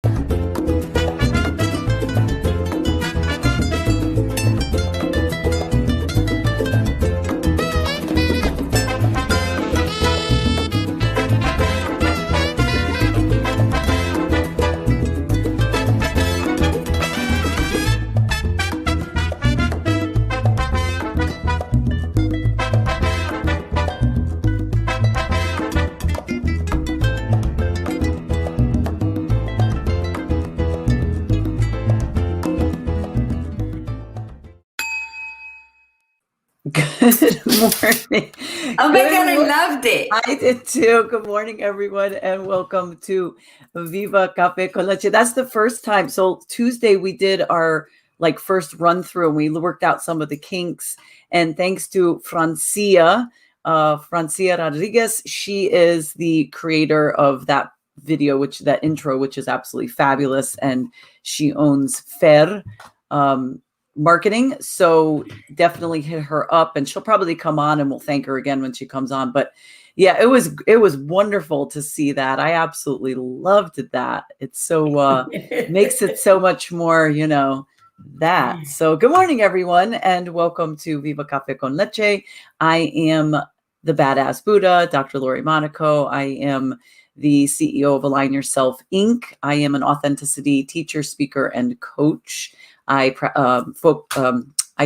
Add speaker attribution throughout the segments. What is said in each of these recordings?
Speaker 1: Good morning.
Speaker 2: Oh my God, I loved it.
Speaker 1: I did too. Good morning, everyone, and welcome to Viva Cafe con Leche. That's the first time. So Tuesday we did our first run through and we worked out some of the kinks. And thanks to Francia Rodriguez, she is the creator of that video, that intro, which is absolutely fabulous. And she owns Fer marketing, so definitely hit her up, and she'll probably come on and we'll thank her again when she comes on. But yeah, it was wonderful to see that. I absolutely loved that. It's so makes it so much more, that. So good morning, everyone, and welcome to Viva Cafe con Leche. I am the Badass Buddha, Dr. Lori Monaco. I am the CEO of Align Yourself Inc. I am an authenticity teacher, speaker, and coach. I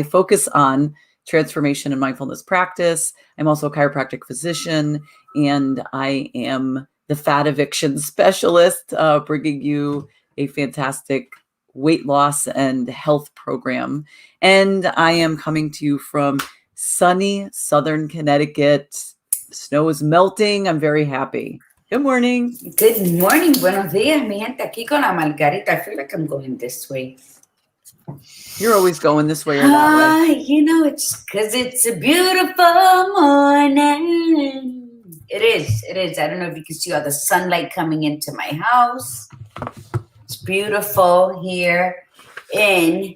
Speaker 1: focus on transformation and mindfulness practice. I'm also a chiropractic physician, and I am the fat eviction specialist, bringing you a fantastic weight loss and health program. And I am coming to you from sunny Southern Connecticut. Snow is melting. I'm very happy. Good morning.
Speaker 2: Good morning. Buenos días, mi gente. Aquí con la Margarita. I feel like I'm going this way.
Speaker 1: You're always going this way or that way.
Speaker 2: It's because it's a beautiful morning. It is. I don't know if you can see all the sunlight coming into my house. It's beautiful here in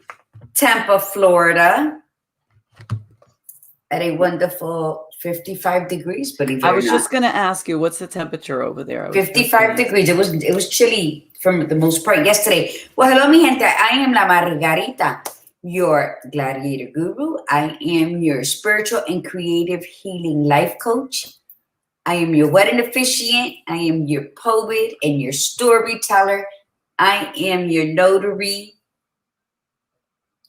Speaker 2: Tampa, Florida, at a wonderful 55 degrees, believe it or not.
Speaker 1: I was just going to ask you, what's the temperature over there?
Speaker 2: 55 degrees. It was chilly for the most part yesterday. Well, hello, mi gente. I am La Margarita, your gladiator guru. I am your spiritual and creative healing life coach. I am your wedding officiant. I am your poet and your storyteller. I am your notary.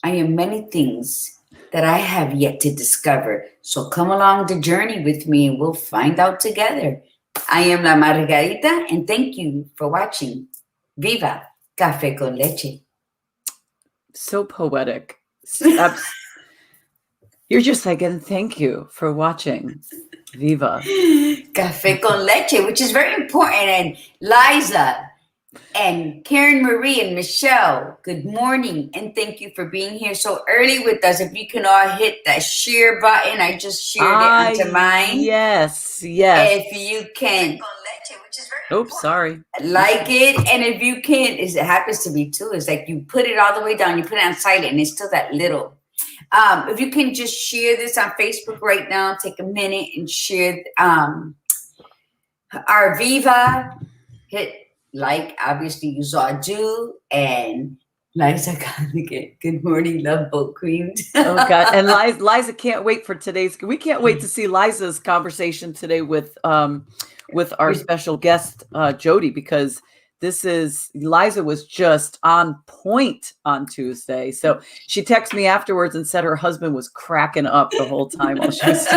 Speaker 2: I am many things that I have yet to discover. So come along the journey with me and we'll find out together. I am La Margarita, and thank you for watching Viva Cafe con Leche.
Speaker 1: So poetic. You're just like, and thank you for watching Viva
Speaker 2: Cafe con Leche, which is very important. And Liza and Karen Marie and Michelle, good morning, and thank you for being here so early with us. If you can all hit that share button, I just shared it onto mine.
Speaker 1: Yes.
Speaker 2: If you can,
Speaker 1: oops, sorry.
Speaker 2: Like it, and if you can, it happens to me too. It's like you put it all the way down, you put it on silent, and it's still that little. If you can just share this on Facebook right now, take a minute and share our Viva. Hit like, obviously you saw do, and Liza good morning, love boat queens.
Speaker 1: Oh God, and Liza can't wait for we can't wait to see Liza's conversation today with our special guest, Jody, because Liza was just on point on Tuesday. So she texted me afterwards and said her husband was cracking up the whole time while she was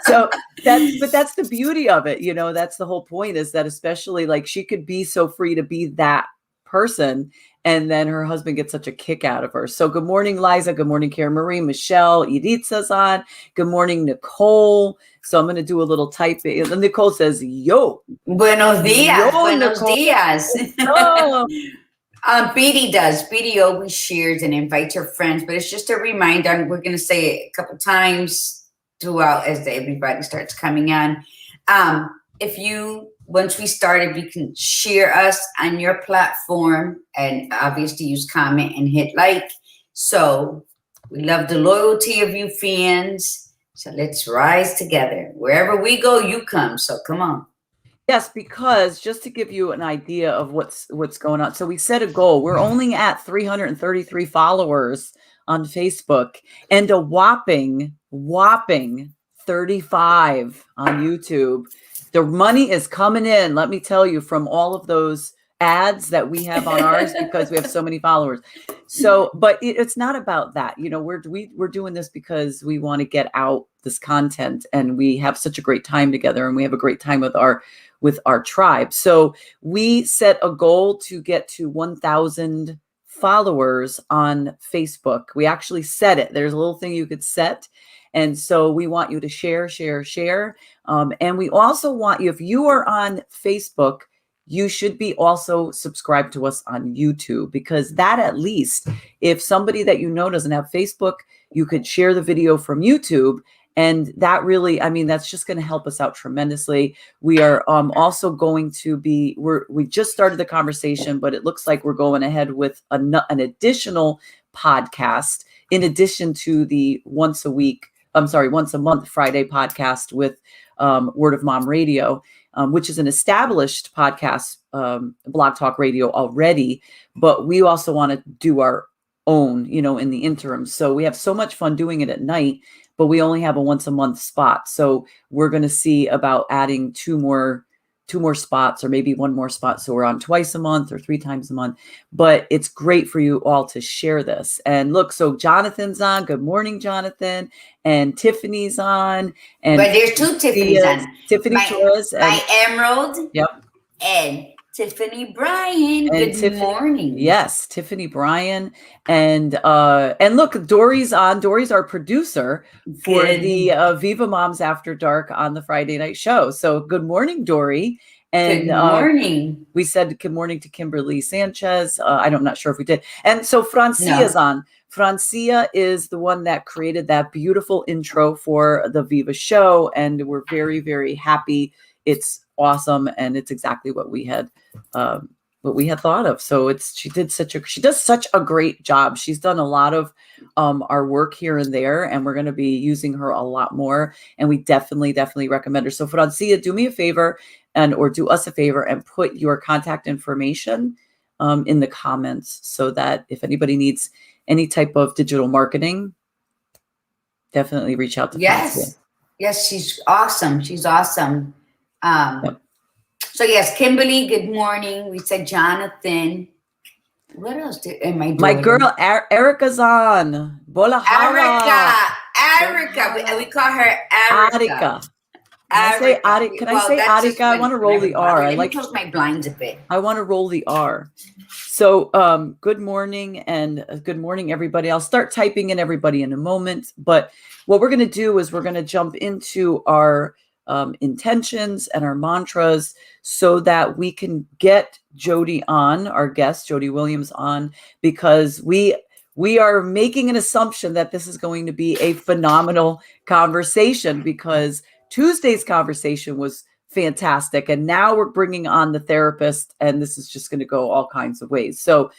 Speaker 1: so that's the beauty of it. That's the whole point, is that especially she could be so free to be that person, and then her husband gets such a kick out of her. So good morning, Liza. Good morning, Karen Marie, Michelle, Iritza's on. Good morning, Nicole. So I'm going to do a little typing. And Nicole says, yo.
Speaker 2: Buenos dias.
Speaker 1: Yo,
Speaker 2: Buenos
Speaker 1: Nicole.
Speaker 2: dias.
Speaker 1: Oh.
Speaker 2: Beatty always shares and invites her friends, but it's just a reminder. We're going to say it a couple times throughout as everybody starts coming on. Once we started, you can share us on your platform and obviously use comment and hit like. So we love the loyalty of you fans. So let's rise together. Wherever we go, you come. So come on.
Speaker 1: Yes, because just to give you an idea of what's going on. So we set a goal. We're only at 333 followers on Facebook and a whopping 35 on YouTube. The money is coming in, let me tell you, from all of those ads that we have on ours because we have so many followers. So, but it's not about that. You know, we're doing this because we want to get out this content, and we have such a great time together, and we have a great time with our tribe. So we set a goal to get to 1,000 followers on Facebook. We actually set it. There's a little thing you could set. And so we want you to share. And we also want you, if you are on Facebook, you should be also subscribed to us on YouTube, because that, at least if somebody that you know doesn't have Facebook, you could share the video from YouTube. And that really, I mean, that's just going to help us out tremendously. We are also going to be, we just started the conversation, but it looks like we're going ahead with an additional podcast in addition to the once a month Friday podcast with Word of Mom Radio, which is an established podcast, Blog Talk Radio already. But we also want to do our own, in the interim. So we have so much fun doing it at night, but we only have a once a month spot. So we're going to see about adding two more spots, or maybe one more spot. So we're on twice a month or 3 times a month, but it's great for you all to share this. And look, so Jonathan's on. Good morning, Jonathan. And Tiffany's on. And
Speaker 2: but there's 2 Tiffany's on.
Speaker 1: Tiffany Torres.
Speaker 2: My Emerald.
Speaker 1: Yep.
Speaker 2: And Tiffany Bryan. Good morning.
Speaker 1: Yes, Tiffany Bryan. And look, Dory's on. Dory's our producer for the Viva Moms After Dark on the Friday night show. So good morning, Dory. And
Speaker 2: good morning.
Speaker 1: We said good morning to Kimberly Sanchez. I'm not sure if we did. And so Francia's on. Francia is the one that created that beautiful intro for the Viva show. And we're very, very happy. It's awesome, and it's exactly what we had thought of. So she does such a great job. She's done a lot of our work here and there, and we're going to be using her a lot more. And we definitely recommend her. So Francia, do me a favor or do us a favor and put your contact information in the comments, so that if anybody needs any type of digital marketing, definitely reach out to Francia.
Speaker 2: Yes, she's awesome. Yep. So yes, Kimberly, good morning. We said Jonathan. What else am I doing?
Speaker 1: My girl Erica's on.
Speaker 2: Erica. We call her Erica.
Speaker 1: Can I say Arika? I want to roll the R.
Speaker 2: Let me close my blinds a bit.
Speaker 1: I want to roll the R. So good morning, and good morning, everybody. I'll start typing in everybody in a moment. But what we're going to do is we're going to jump into our intentions and our mantras, so that we can get Jody on, our guest Jody Williams on, because we are making an assumption that this is going to be a phenomenal conversation, because Tuesday's conversation was fantastic, and now we're bringing on the therapist, and this is just going to go all kinds of ways. So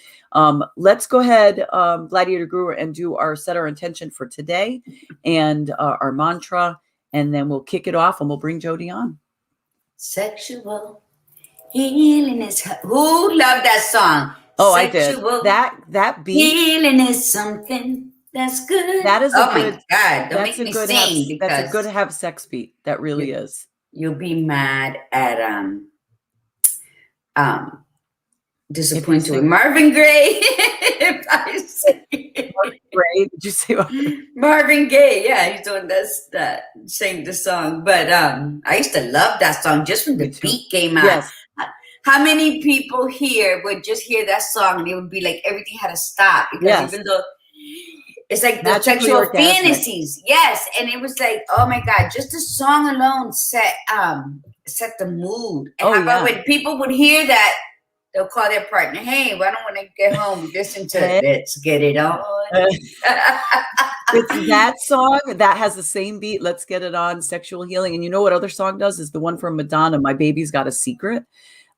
Speaker 1: let's go ahead, Gladiator Guru, and set our intention for today and our mantra. And then we'll kick it off, and we'll bring Jody on.
Speaker 2: Sexual healing is... Who loved that song?
Speaker 1: Oh, sexual, I did. That beat.
Speaker 2: Healing is something that's good.
Speaker 1: That is
Speaker 2: my God. Don't make me sing.
Speaker 1: That's a good have sex beat. That really is.
Speaker 2: You'll be mad at disappointed with Marvin Gaye. If I say
Speaker 1: Marvin Gaye, did you say
Speaker 2: Marvin Gaye? Yeah, he's doing sing the song. But I used to love that song just when the beat came out.
Speaker 1: Yes.
Speaker 2: How many people here would just hear that song and it would be like everything had to stop, because even though it's like the sexual fantasies, and it was like, oh my God, just the song alone set the mood. And how about when people would hear that, they'll call their partner, hey, why don't want to get home, listen to Let's Get It On.
Speaker 1: It's that song that has the same beat, Let's Get It On, Sexual Healing. And you know what other song does? Is the one from Madonna, My Baby's Got a Secret.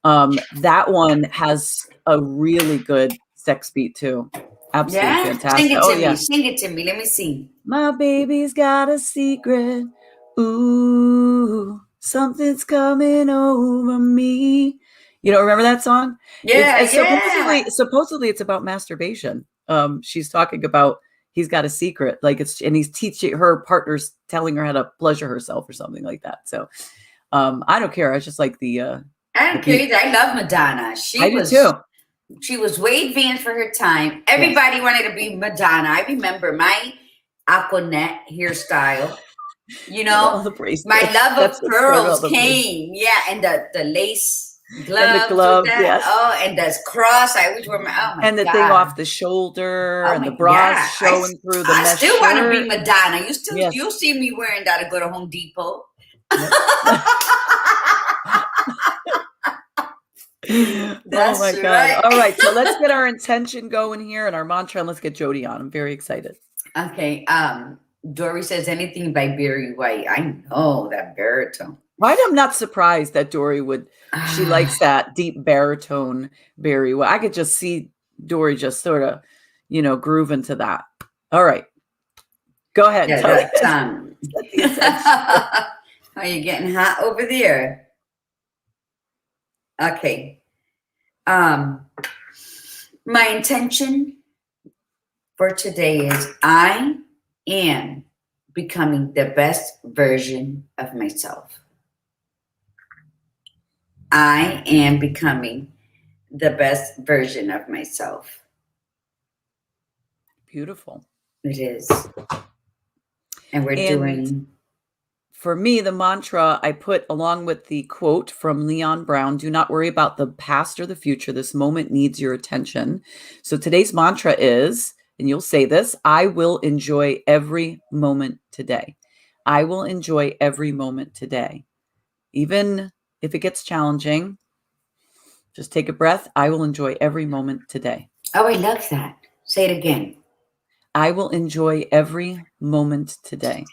Speaker 1: That one has a really good sex beat too. Absolutely fantastic.
Speaker 2: Sing it to me. Let me see.
Speaker 1: My baby's got a secret. Ooh. Something's coming over me. You know, remember that song?
Speaker 2: Yeah,
Speaker 1: Supposedly it's about masturbation. She's talking about he's got a secret, like and he's teaching her partner's telling her how to pleasure herself or something like that. So I don't care. I just like the
Speaker 2: I don't care. I love Madonna.
Speaker 1: I do too.
Speaker 2: She was way advanced for her time. Everybody wanted to be Madonna. I remember my Aquanet hairstyle. You know, my love of pearls came. Yeah, and the lace gloves.
Speaker 1: And the glove, yes.
Speaker 2: Oh, and the cross. I always wear my, oh my God.
Speaker 1: And the thing off the shoulder and the bra showing through the mesh.
Speaker 2: I still want to be Madonna. You'll see me wearing that to go to Home Depot. Yep.
Speaker 1: Oh my God. Right. All right. So let's get our intention going here and our mantra, and let's get Jody on. I'm very excited.
Speaker 2: Okay. Dory says anything by Barry White. I know that baritone.
Speaker 1: Why I'm not surprised that Dory she likes that deep baritone Barry White. I could just see Dory just sort of, groove into that. All right. Go ahead.
Speaker 2: Yeah, are you getting hot over there? Okay. My intention for today is I am becoming the best version of myself. I am becoming the best version of myself.
Speaker 1: Beautiful.
Speaker 2: It is. And we're doing...
Speaker 1: For me, the mantra I put along with the quote from Leon Brown, do not worry about the past or the future. This moment needs your attention. So today's mantra is, and you'll say this, I will enjoy every moment today. I will enjoy every moment today. Even if it gets challenging, just take a breath. I will enjoy every moment today.
Speaker 2: Oh, I love that. Say it again.
Speaker 1: I will enjoy every moment today.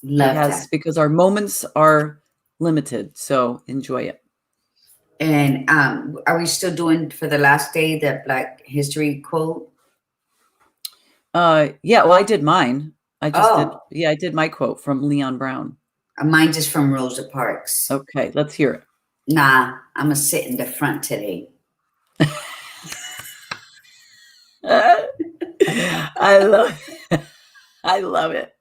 Speaker 2: Love that.
Speaker 1: Because our moments are limited, so enjoy it.
Speaker 2: And are we still doing for the last day the Black History quote?
Speaker 1: Yeah, well, I did mine. I did my quote from Leon Brown.
Speaker 2: Mine just from Rosa Parks.
Speaker 1: Okay, let's hear it.
Speaker 2: Nah, I'm gonna sit in the front today.
Speaker 1: I love it. I love it.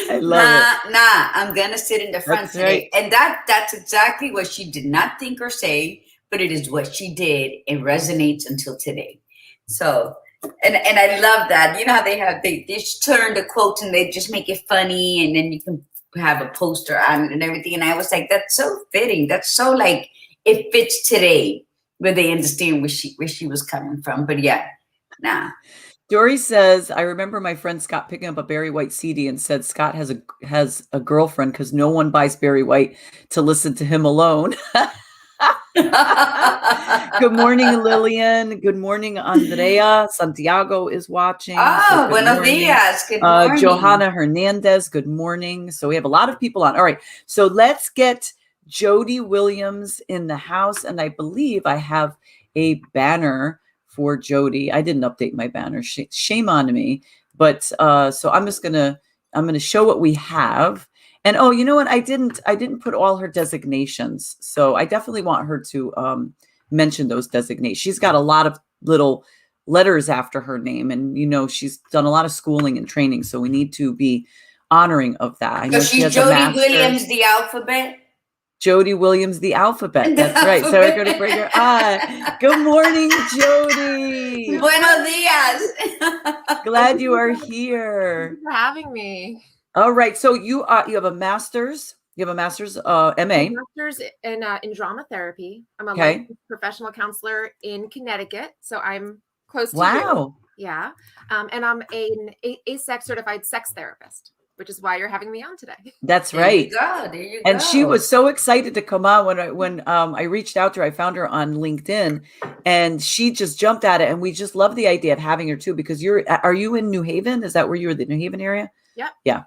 Speaker 2: I'm gonna sit in the front today. Right. And that's exactly what she did not think or say, but it is what she did. It resonates until today. So, and I love that. You know how they just turn the quotes and they just make it funny, and then you can have a poster on it and everything. And I was like, that's so fitting. That's so like it fits today, where they understand where she was coming from. But yeah, nah.
Speaker 1: Dory says, I remember my friend Scott picking up a Barry White CD and said Scott has a girlfriend because no one buys Barry White to listen to him alone. Good morning, Lillian. Good morning, Andrea. Santiago is watching.
Speaker 2: Oh, buenos dias. Good morning.
Speaker 1: Johanna Hernandez, good morning. So we have a lot of people on. All right. So let's get Jody Williams in the house. And I believe I have a banner for Jody. I didn't update my banner. Shame on me. But so I'm gonna show what we have. And oh, you know what? I didn't put all her designations. So I definitely want her to mention those designations. She's got a lot of little letters after her name, and she's done a lot of schooling and training. So we need to be honoring of that. I know
Speaker 2: she's Jody Williams, the alphabet.
Speaker 1: Jody Williams, the alphabet. That's right. So we're going to bring her on. Good morning, Jody.
Speaker 2: Buenos dias.
Speaker 1: Glad you are here.
Speaker 3: Thank you for having me.
Speaker 1: All right. So you have a master's. You have a master's, MA.
Speaker 3: Master's in drama therapy. I'm a licensed professional counselor in Connecticut, so I'm close to you. Yeah. And I'm an ASEC certified sex therapist, which is why you're having me on today.
Speaker 1: That's right.
Speaker 2: There you
Speaker 1: and
Speaker 2: go.
Speaker 1: She was so excited to come on when I reached out to her. I found her on LinkedIn, and she just jumped at it. And we just love the idea of having her too, because are you in New Haven? Is that where you're, the New Haven area?
Speaker 3: Yeah.
Speaker 1: Yeah.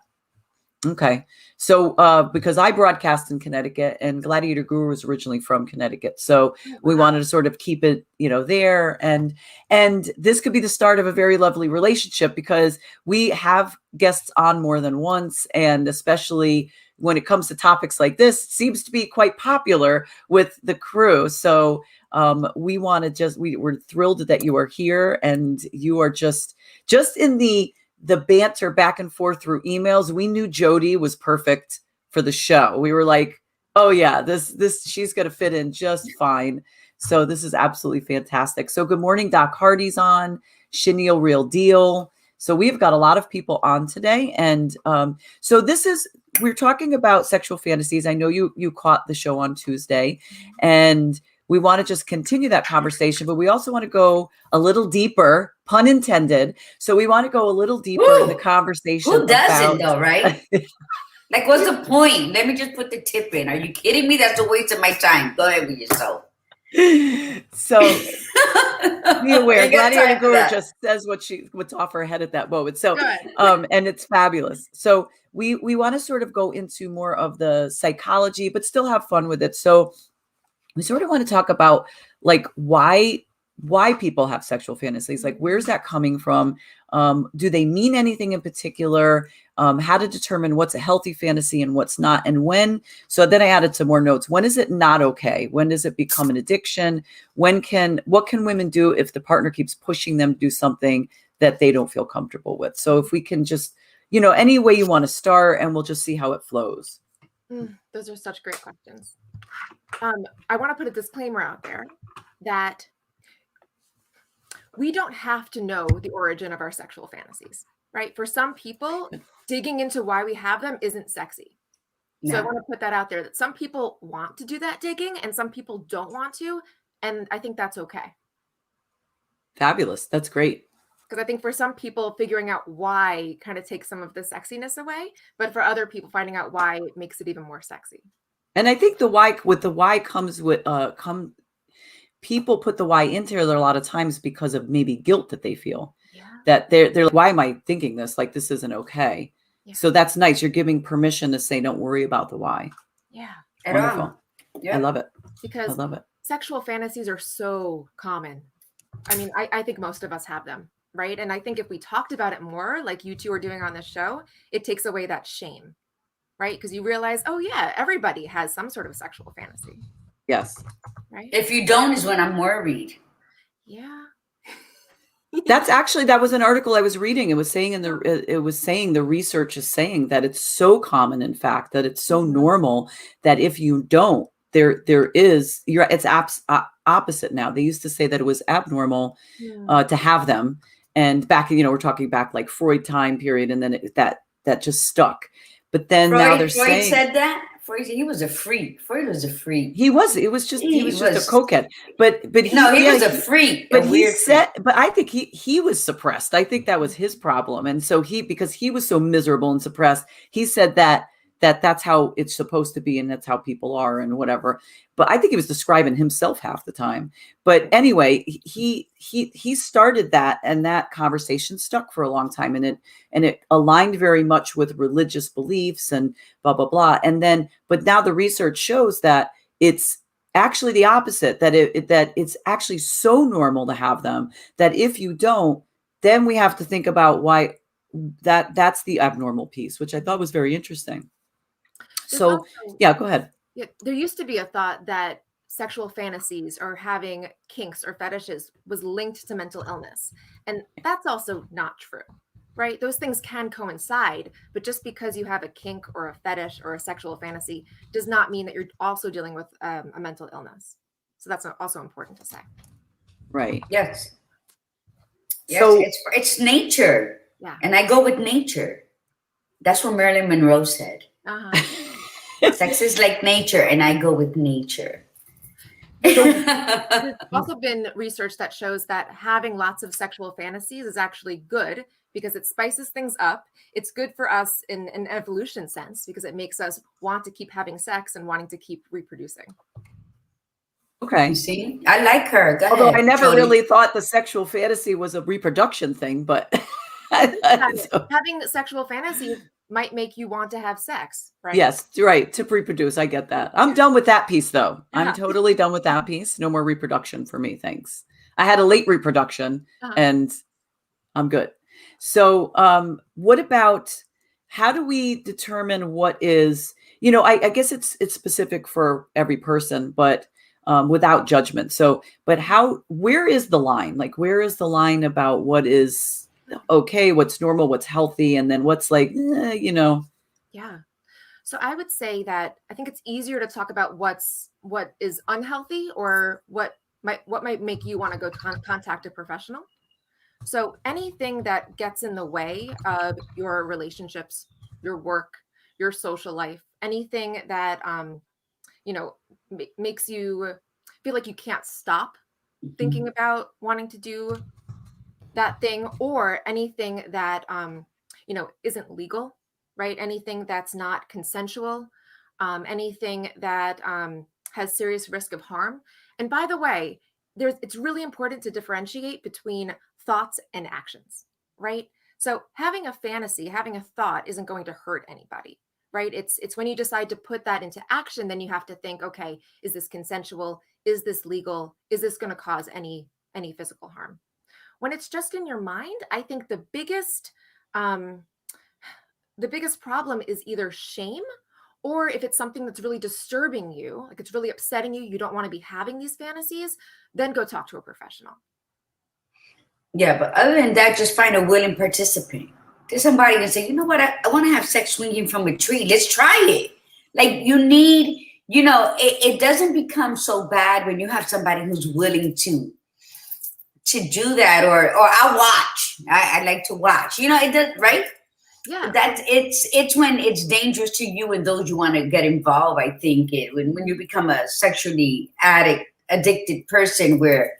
Speaker 1: Okay. So because I broadcast in Connecticut and Gladiator Guru was originally from Connecticut. So we wanted to sort of keep it, there. And this could be the start of a very lovely relationship because we have guests on more than once. And especially when it comes to topics like this, it seems to be quite popular with the crew. So we want to we're thrilled that you are here and you are just in the banter back and forth through emails. We knew Jody was perfect for the show. We were like, oh yeah, this she's going to fit in just fine. So this is absolutely fantastic. So good morning, Doc Hardy's on, Chenille Real Deal. So we've got a lot of people on today. And so we're talking about sexual fantasies. I know you caught the show on Tuesday and we want to just continue that conversation, but we also want to go a little deeper, pun intended. So we want to go a little deeper in the conversation.
Speaker 2: Who doesn't though, right? Like, what's the point? Let me just put the tip in. Are you kidding me? That's a waste of my time. Go ahead with yourself.
Speaker 1: So be aware, Gladiator Guru just says what's off her head at that moment. So, and it's fabulous. So we want to sort of go into more of the psychology, but still have fun with it. So we sort of want to talk about like why people have sexual fantasies. Like, where's that coming from? Do they mean anything in particular? How to determine what's a healthy fantasy and what's not, and when. So then I added some more notes. When is it not okay? When does it become an addiction? What can women do if the partner keeps pushing them to do something that they don't feel comfortable with? So if we can just, any way you want to start, and we'll just see how it flows.
Speaker 3: Those are such great questions. I want to put a disclaimer out there that we don't have to know the origin of our sexual fantasies, right? For some people, digging into why we have them isn't sexy. So I want to put that out there that some people want to do that digging and some people don't want to. And I think that's okay.
Speaker 1: Fabulous. That's great.
Speaker 3: Because I think for some people, figuring out why kind of takes some of the sexiness away. But for other people, finding out why it makes it even more sexy.
Speaker 1: And I think the why comes with people put the why into there a lot of times because of maybe guilt that they feel. Yeah. That they're like, why am I thinking this? Like, this isn't okay. Yeah. So that's nice. You're giving permission to say, don't worry about the why.
Speaker 3: Yeah.
Speaker 1: Wonderful. Yeah. I love it.
Speaker 3: Because
Speaker 1: I love it.
Speaker 3: Sexual fantasies are so common. I mean, I think most of us have them, right? And I think if we talked about it more, like you two are doing on this show, it takes away that shame, right? Because you realize, oh yeah, everybody has some sort of sexual fantasy.
Speaker 1: Yes.
Speaker 3: Right.
Speaker 2: If you don't is when I'm worried.
Speaker 3: Yeah.
Speaker 1: That was an article I was reading. It was saying the research is saying that it's so common, in fact, that it's so normal that if you don't, it's opposite now. They used to say that it was abnormal to have them. And back, we're talking back like Freud time period. And then that just stuck. But then now they're saying.
Speaker 2: Freud said that? He was a freak. Freud was a freak.
Speaker 1: He was just a cokehead. But he
Speaker 2: was a freak.
Speaker 1: But I think he was suppressed. I think that was his problem. And so because he was so miserable and suppressed, he said that's how it's supposed to be and that's how people are and whatever. But I think he was describing himself half the time. But anyway, he started that, and that conversation stuck for a long time, and it aligned very much with religious beliefs and blah blah blah. But now the research shows that it's actually the opposite, that it's actually so normal to have them that if you don't, then we have to think about why that's the abnormal piece, which I thought was very interesting. So, yeah, go ahead.
Speaker 3: Yeah, there used to be a thought that sexual fantasies or having kinks or fetishes was linked to mental illness. And that's also not true, right? Those things can coincide, but just because you have a kink or a fetish or a sexual fantasy does not mean that you're also dealing with a mental illness. So that's also important to say.
Speaker 1: Right.
Speaker 2: Yes. So it's nature.
Speaker 3: Yeah.
Speaker 2: And I go with nature. That's what Marilyn Monroe said. Sex is like nature, and I go with nature.
Speaker 3: There's also been research that shows that having lots of sexual fantasies is actually good because it spices things up. It's good for us in an evolution sense because it makes us want to keep having sex and wanting to keep reproducing.
Speaker 1: Okay.
Speaker 2: You see, I like her. Go
Speaker 1: Although
Speaker 2: ahead,
Speaker 1: I never
Speaker 2: Jody.
Speaker 1: really thought the sexual fantasy was a reproduction thing, but
Speaker 3: Having sexual fantasies might make you want to have sex, right?
Speaker 1: Yes, right. To reproduce. I get that. I'm done with that piece, though. I'm
Speaker 3: Uh-huh.
Speaker 1: totally done with that piece. No more reproduction for me. Thanks. I had a late reproduction and I'm good. So what about, how do we determine what is, I guess it's specific for every person, but without judgment. So, but where is the line? Like, where is the line about what is okay, what's normal, what's healthy, and then what's like,
Speaker 3: Yeah. So I would say that I think it's easier to talk about what is unhealthy or what might make you want to go contact a professional. So anything that gets in the way of your relationships, your work, your social life, anything that makes you feel like you can't stop thinking about wanting to do that thing, or anything that isn't legal, right? Anything that's not consensual, anything that has serious risk of harm. And by the way, it's really important to differentiate between thoughts and actions, right? So having a fantasy, having a thought isn't going to hurt anybody, right? It's when you decide to put that into action, then you have to think, okay, is this consensual? Is this legal? Is this going to cause any physical harm? When it's just in your mind, I think the biggest problem is either shame, or if it's something that's really disturbing you, like it's really upsetting you, you don't want to be having these fantasies, then go talk to a professional.
Speaker 2: Yeah, but other than that, just find a willing participant. There's somebody that say, you know what, I want to have sex swinging from a tree. Let's try it. Like you need, it doesn't become so bad when you have somebody who's willing to do that, or I'll watch. I like to watch. It does, right?
Speaker 3: Yeah.
Speaker 2: It's when it's dangerous to you and those you want to get involved. I think when you become a sexually addicted person where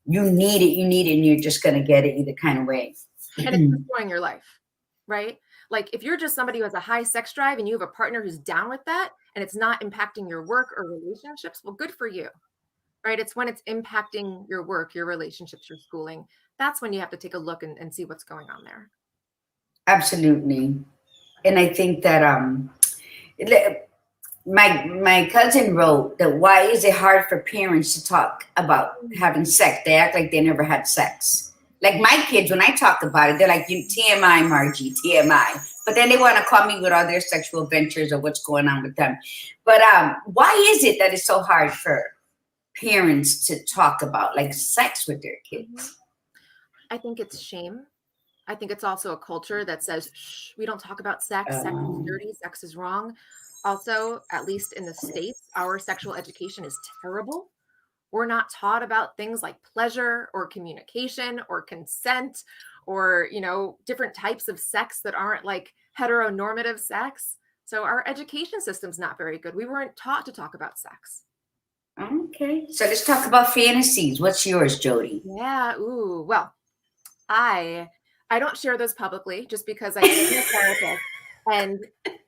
Speaker 2: you need it, and you're just gonna get it either kind of way.
Speaker 3: And it's destroying your life, right? Like if you're just somebody who has a high sex drive and you have a partner who's down with that and it's not impacting your work or relationships, well, good for you. Right? It's when it's impacting your work, your relationships, your schooling. That's when you have to take a look and see what's going on there.
Speaker 2: Absolutely. And I think that my cousin wrote that why is it hard for parents to talk about having sex? They act like they never had sex. Like my kids, when I talk about it, they're like, you TMI, Margie, TMI. But then they want to call me with all their sexual ventures or what's going on with them. But why is it that it's so hard for parents to talk about like sex with their kids?
Speaker 3: I think it's shame. I think it's also a culture that says, shh, we don't talk about sex. Sex is dirty. Sex is wrong. Also, at least in the States, our sexual education is terrible. We're not taught about things like pleasure or communication or consent or, different types of sex that aren't like heteronormative sex. So our education system's not very good. We weren't taught to talk about sex.
Speaker 2: Okay, so let's talk about fantasies. What's yours, Jody?
Speaker 3: Yeah. Ooh. Well, I don't share those publicly just because I'm a therapist, and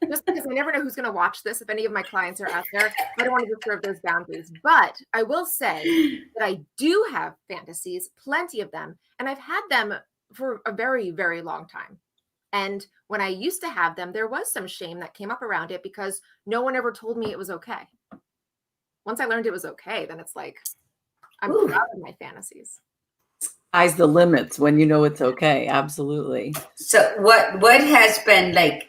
Speaker 3: just because I never know who's going to watch this. If any of my clients are out there, I don't want to disturb those boundaries. But I will say that I do have fantasies, plenty of them, and I've had them for a very, very long time. And when I used to have them, there was some shame that came up around it because no one ever told me it was okay. Once I learned it was okay, then it's like, I'm proud of my fantasies.
Speaker 1: Sky's the limits when you know it's okay. Absolutely.
Speaker 2: So what has been like,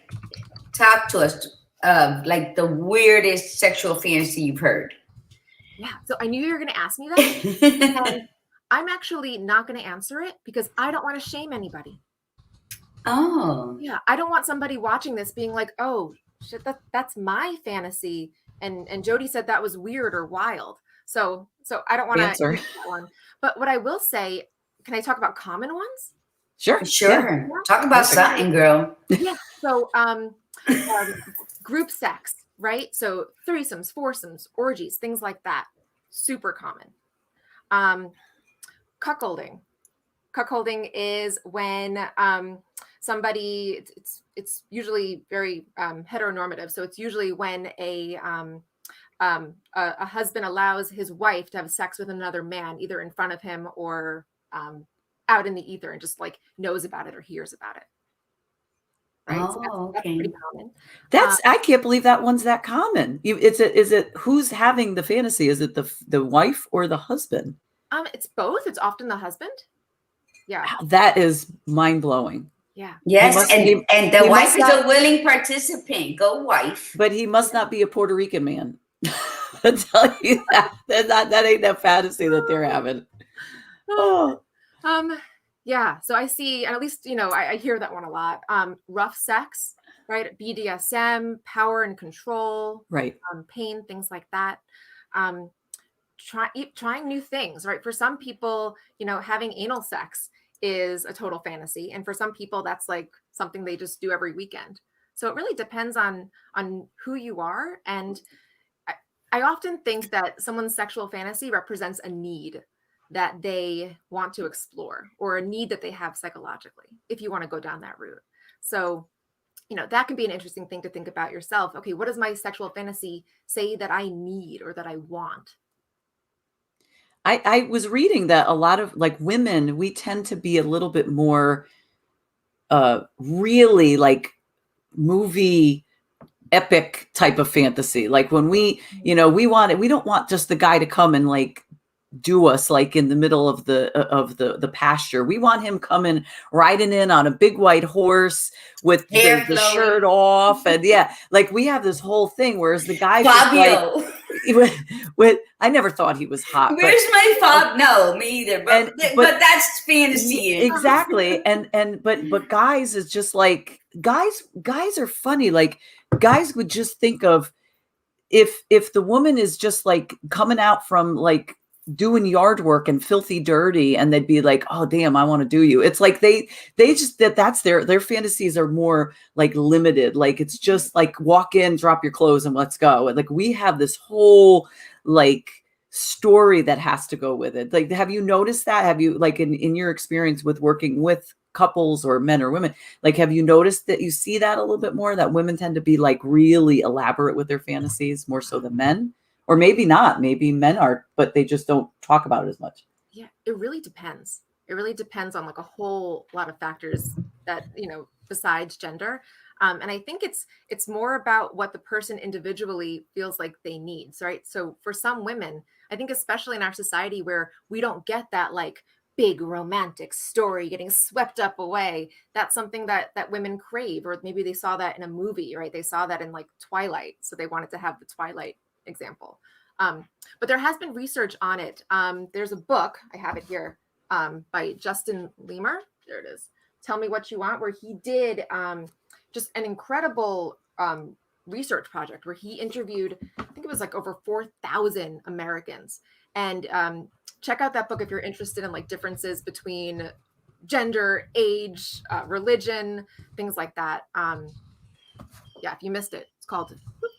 Speaker 2: talk to us of like the weirdest sexual fantasy you've heard?
Speaker 3: Yeah. So I knew you were going to ask me that. And I'm actually not going to answer it because I don't want to shame anybody.
Speaker 2: Oh.
Speaker 3: Yeah. I don't want somebody watching this being like, oh, shit, that's my fantasy. And Jody said that was weird or wild. So I don't want to answer that one. But what I will say, can I talk about common ones?
Speaker 2: Sure. Yeah. Talk about something, girl.
Speaker 3: Yeah. So group sex, right? So threesomes, foursomes, orgies, things like that. Super common. Cuckolding. Cuckolding is when somebody, it's usually very heteronormative. So it's usually when a husband allows his wife to have sex with another man, either in front of him or out in the ether, and just like knows about it or hears about it. right? So that's pretty common.
Speaker 1: I can't believe that one's that common. Is it who's having the fantasy? Is it the wife or the husband?
Speaker 3: It's both. It's often the husband. Yeah.
Speaker 1: Wow, that is mind blowing.
Speaker 3: Yeah.
Speaker 2: Yes, and the wife is a willing participant. Go wife.
Speaker 1: But he must not be a Puerto Rican man. I'll tell you that. That ain't that fantasy that they're having. Oh.
Speaker 3: Yeah. So I see, and at least, I hear that one a lot. Rough sex, right? BDSM, power and control,
Speaker 1: right?
Speaker 3: Pain, things like that. Trying new things, right? For some people, having anal sex is a total fantasy, and for some people, that's like something they just do every weekend. So it really depends on who you are, and I often think that someone's sexual fantasy represents a need that they want to explore, or a need that they have psychologically, if you want to go down that route. So, that can be an interesting thing to think about yourself. Okay, what does my sexual fantasy say that I need or that I want?
Speaker 1: I was reading that a lot of like women, we tend to be a little bit more really like movie epic type of fantasy. Like when we don't want just the guy to come and like do us like in the middle of the pasture. We want him coming riding in on a big white horse with the shirt off, and like we have this whole thing. Whereas the guy, Fabio, with I never thought he was hot.
Speaker 2: Where's my Fab? No, me either. But that's fantasy.
Speaker 1: Exactly. But guys is just like guys are funny. Like guys would just think of if the woman is just like coming out from like doing yard work and filthy dirty, and they'd be like, oh damn, I want to do you. It's like they just that's their fantasies are more like limited. Like it's just like walk in, drop your clothes, and let's go. And like we have this whole like story that has to go with it. Like, have you noticed that? Have you like in your experience with working with couples or men or women, like have you noticed that you see that a little bit more, that women tend to be like really elaborate with their fantasies more so than men? Or maybe not, maybe men are, but they just don't talk about it as much.
Speaker 3: Yeah, it really depends. It really depends on like a whole lot of factors that, besides gender. And I think it's more about what the person individually feels like they need. Right. So for some women, I think especially in our society where we don't get that like big romantic story getting swept up away, that's something that women crave, or maybe they saw that in a movie, right? They saw that in like Twilight, so they wanted to have the Twilight example. But there has been research on it. There's a book, I have it here, by Justin Lemur. There it is. Tell Me What You Want, where he did just an incredible research project where he interviewed, I think it was like over 4,000 Americans. And check out that book if you're interested in like differences between gender, age, religion, things like that. If you missed it, it's called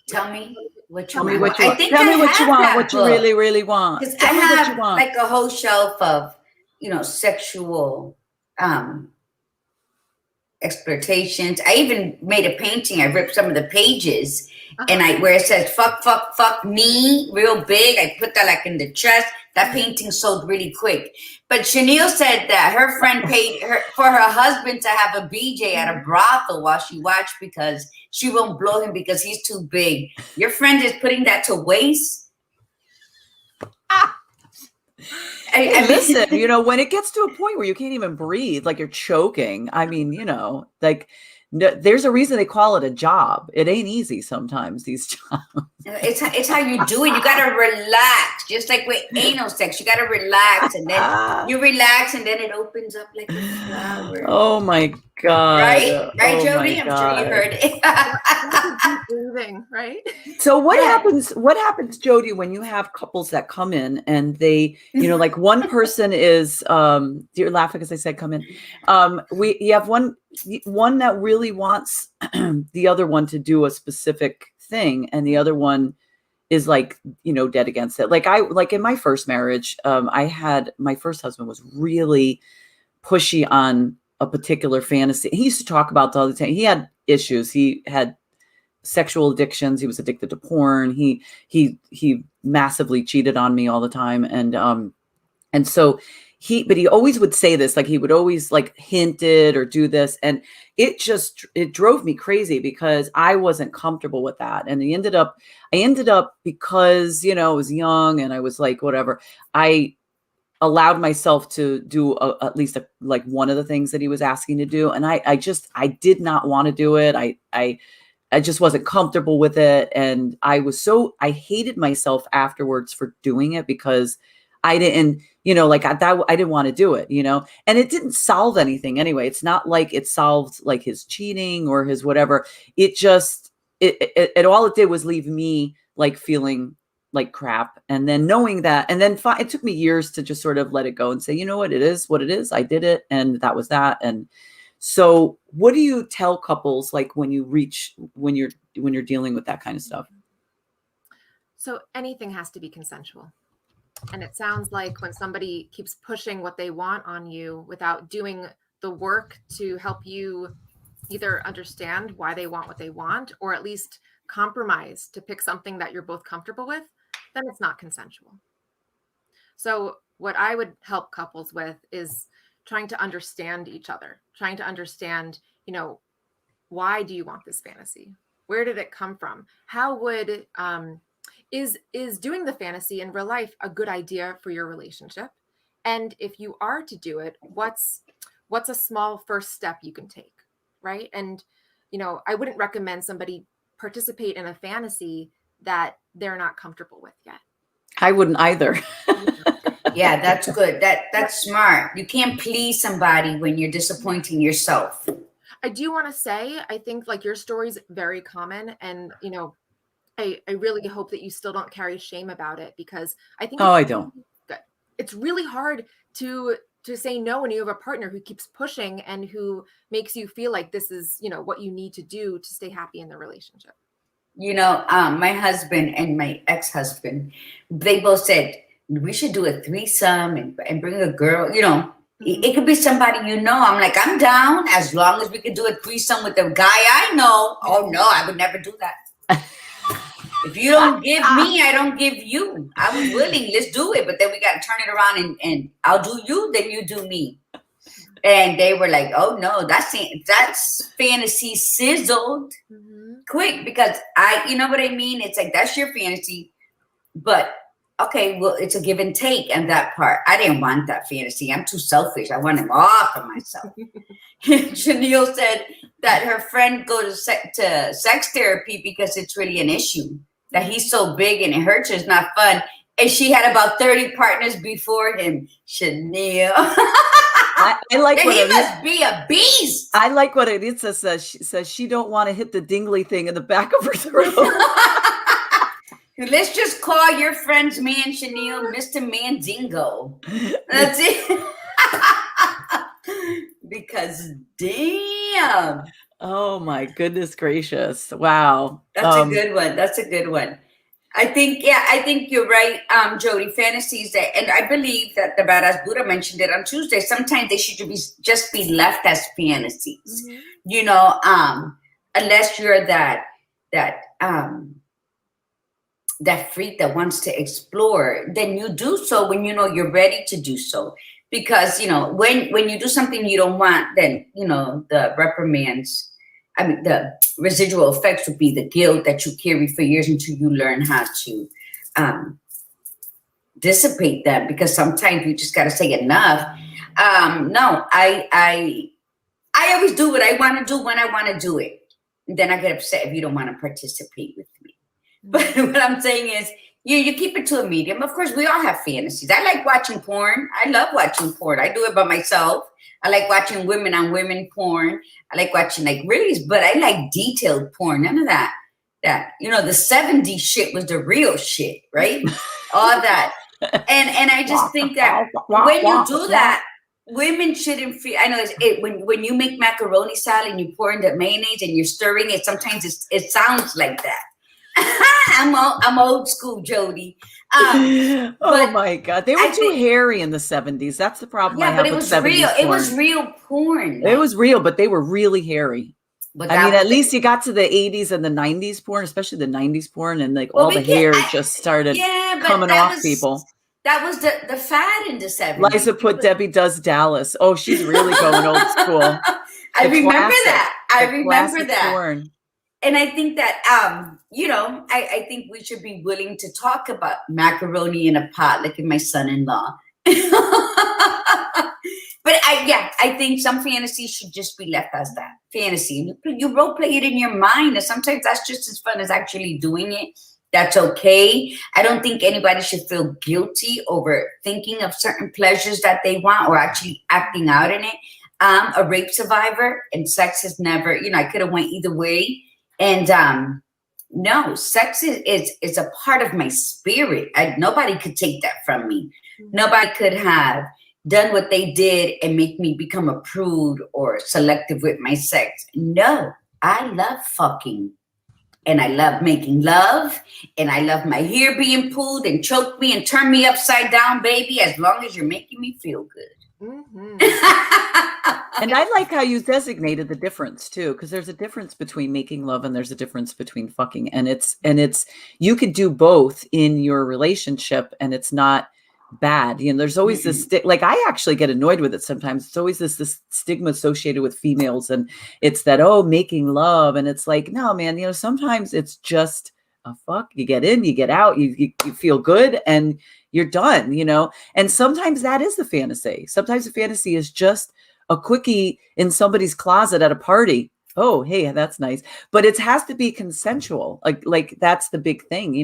Speaker 2: Tell Me What You
Speaker 1: Want.
Speaker 2: Tell me what
Speaker 1: you want, what you really, really want.
Speaker 2: Because I have like a whole shelf of, sexual exploitations. I even made a painting. I ripped some of the pages and where it says fuck me real big, I put that like in the chest. That painting sold really quick. But Chanel said that her friend paid for her husband to have a BJ at a brothel while she watched because she won't blow him because he's too big. Your friend is putting that to waste.
Speaker 1: Listen, when it gets to a point where you can't even breathe, like you're choking. I mean, like there's a reason they call it a job. It ain't easy sometimes, these jobs.
Speaker 2: It's how you do it. You gotta relax, just like with anal sex. You gotta relax, and then you relax, and then it opens up like a flower.
Speaker 1: Oh my God!
Speaker 2: Right, Jody. I'm sure you heard it.
Speaker 3: Breathing, right?
Speaker 1: So what happens? What happens, Jody, when you have couples that come in and they, like one person is, you're laughing because I said come in. You have one that really wants the other one to do a specific thing, and the other one is like, dead against it. Like in my first marriage, my first husband was really pushy on a particular fantasy. He used to talk about the other time. He had issues. He had sexual addictions. He was addicted to porn. He massively cheated on me all the time. And so but he always would say this, like he would always like hint it or do this. And it drove me crazy because I wasn't comfortable with that. And I ended up because, you know, I was young and I was like, whatever, I allowed myself to do at least like one of the things that he was asking to do. And I did not want to do it. I just wasn't comfortable with it. And I hated myself afterwards for doing it because I didn't, you know, like I didn't want to do it, you know, and it didn't solve anything anyway. It's not like it solved like his cheating or his whatever. It just, all it did was leave me like feeling like crap. And then knowing that, and then it took me years to just sort of let it go and say, you know what, it is what it is. I did it. And that was that. And so what do you tell couples like when you're dealing with that kind of stuff?
Speaker 3: So anything has to be consensual. And it sounds like when somebody keeps pushing what they want on you without doing the work to help you either understand why they want what they want, or at least compromise to pick something that you're both comfortable with, then it's not consensual. So what I would help couples with is trying to understand each other, trying to understand, you know, why do you want this fantasy? Where did it come from? How would, is doing the fantasy in real life a good idea for your relationship? And if you are to do it, what's a small first step you can take, right? And, you know, I wouldn't recommend somebody participate in a fantasy that they're not comfortable with yet.
Speaker 1: I wouldn't either.
Speaker 2: Yeah, that's good. That's smart. You can't please somebody when you're disappointing yourself.
Speaker 3: I do want to say, I think like your story is very common, and, you know, I really hope that you still don't carry shame about it, because I think
Speaker 1: I don't.
Speaker 3: Good. It's really hard to say no when you have a partner who keeps pushing and who makes you feel like this is, you know, what you need to do to stay happy in the relationship.
Speaker 2: You know, my husband and my ex-husband, they both said we should do a threesome and bring a girl, you know. It could be somebody, you know. I'm like, I'm down as long as we can do a threesome with a guy I know. Oh no, I would never do that. If you don't give me, I don't give you. I'm willing. Let's do it. But then we got to turn it around and I'll do you, then you do me. And they were like, oh no, that's fantasy sizzled quick, because you know what I mean? It's like, that's your fantasy. But okay, well, it's a give and take and that part. I didn't want that fantasy. I'm too selfish. I want him off of myself. Janelle said that her friend goes to sex therapy because it's really an issue. That he's so big and it hurts her. It's not fun. And she had about 30 partners before him. Chanel.
Speaker 1: I like what
Speaker 2: he must be a beast.
Speaker 1: I like what Aritza says. She says she don't want to hit the dingly thing in the back of her throat.
Speaker 2: Let's just call your friend's man, Chanel, Mr. Mandingo. That's it. Because damn.
Speaker 1: Oh my goodness gracious. Wow.
Speaker 2: That's a good one. That's a good one. I think you're right, Jody. Fantasies and I believe that the Badass Buddha mentioned it on Tuesday. Sometimes they should just be left as fantasies. You know, unless you're that freak that wants to explore, then you do so when you know you're ready to do so. Because, you know, when you do something you don't want, then, you know, the residual effects would be the guilt that you carry for years until you learn how to dissipate them. Because sometimes you just got to say enough. No, I always do what I want to do when I want to do it. And then I get upset if you don't want to participate with me. But what I'm saying is, you keep it to a medium. Of course, we all have fantasies. I like watching porn. I love watching porn. I do it by myself. I like watching women on women porn. I like watching like reels, but I like detailed porn. None of that. You know, the 70s shit was the real shit, right? All that. And I just think that when you do that, women shouldn't feel. I know when you make macaroni salad and you pour in the mayonnaise and you're stirring it, sometimes it sounds like that. I'm old school, Jody.
Speaker 1: Oh my God, they were too hairy in the 70s. That's the problem.
Speaker 2: Yeah, but it was real. It was real porn.
Speaker 1: It was real, but they were really hairy. But I mean, at least you got to the 80s and the 90s porn, especially the 90s porn, and like all the hair just started coming off people.
Speaker 2: That was the fad in the 70s.
Speaker 1: Liza put Debbie Does Dallas. Oh, she's really going old school.
Speaker 2: I remember that. I remember that.
Speaker 1: Porn.
Speaker 2: And I think that, I think we should be willing to talk about macaroni in a pot, like in my son-in-law. But I think some fantasies should just be left as that fantasy. You role play it in your mind, and sometimes that's just as fun as actually doing it. That's okay. I don't think anybody should feel guilty over thinking of certain pleasures that they want or actually acting out in it. I'm a rape survivor, and sex has never, I could have went either way. And no, sex is a part of my spirit. Nobody could take that from me. Nobody could have done what they did and make me become a prude or selective with my sex. No, I love fucking. And I love making love. And I love my hair being pulled and choke me and turn me upside down, baby, as long as you're making me feel good.
Speaker 3: Mm-hmm.
Speaker 1: And I like how you designated the difference too, because there's a difference between making love and there's a difference between fucking. And it's you could do both in your relationship and it's not bad. There's always this like I actually get annoyed with it sometimes. It's always this stigma associated with females, and it's that making love, and it's like, no, man, sometimes it's just a fuck. You get in, you get out, you feel good, and you're done. And sometimes that is the fantasy. Sometimes the fantasy is just a quickie in somebody's closet at a party. Oh, hey, that's nice. But it has to be consensual. Like that's the big thing.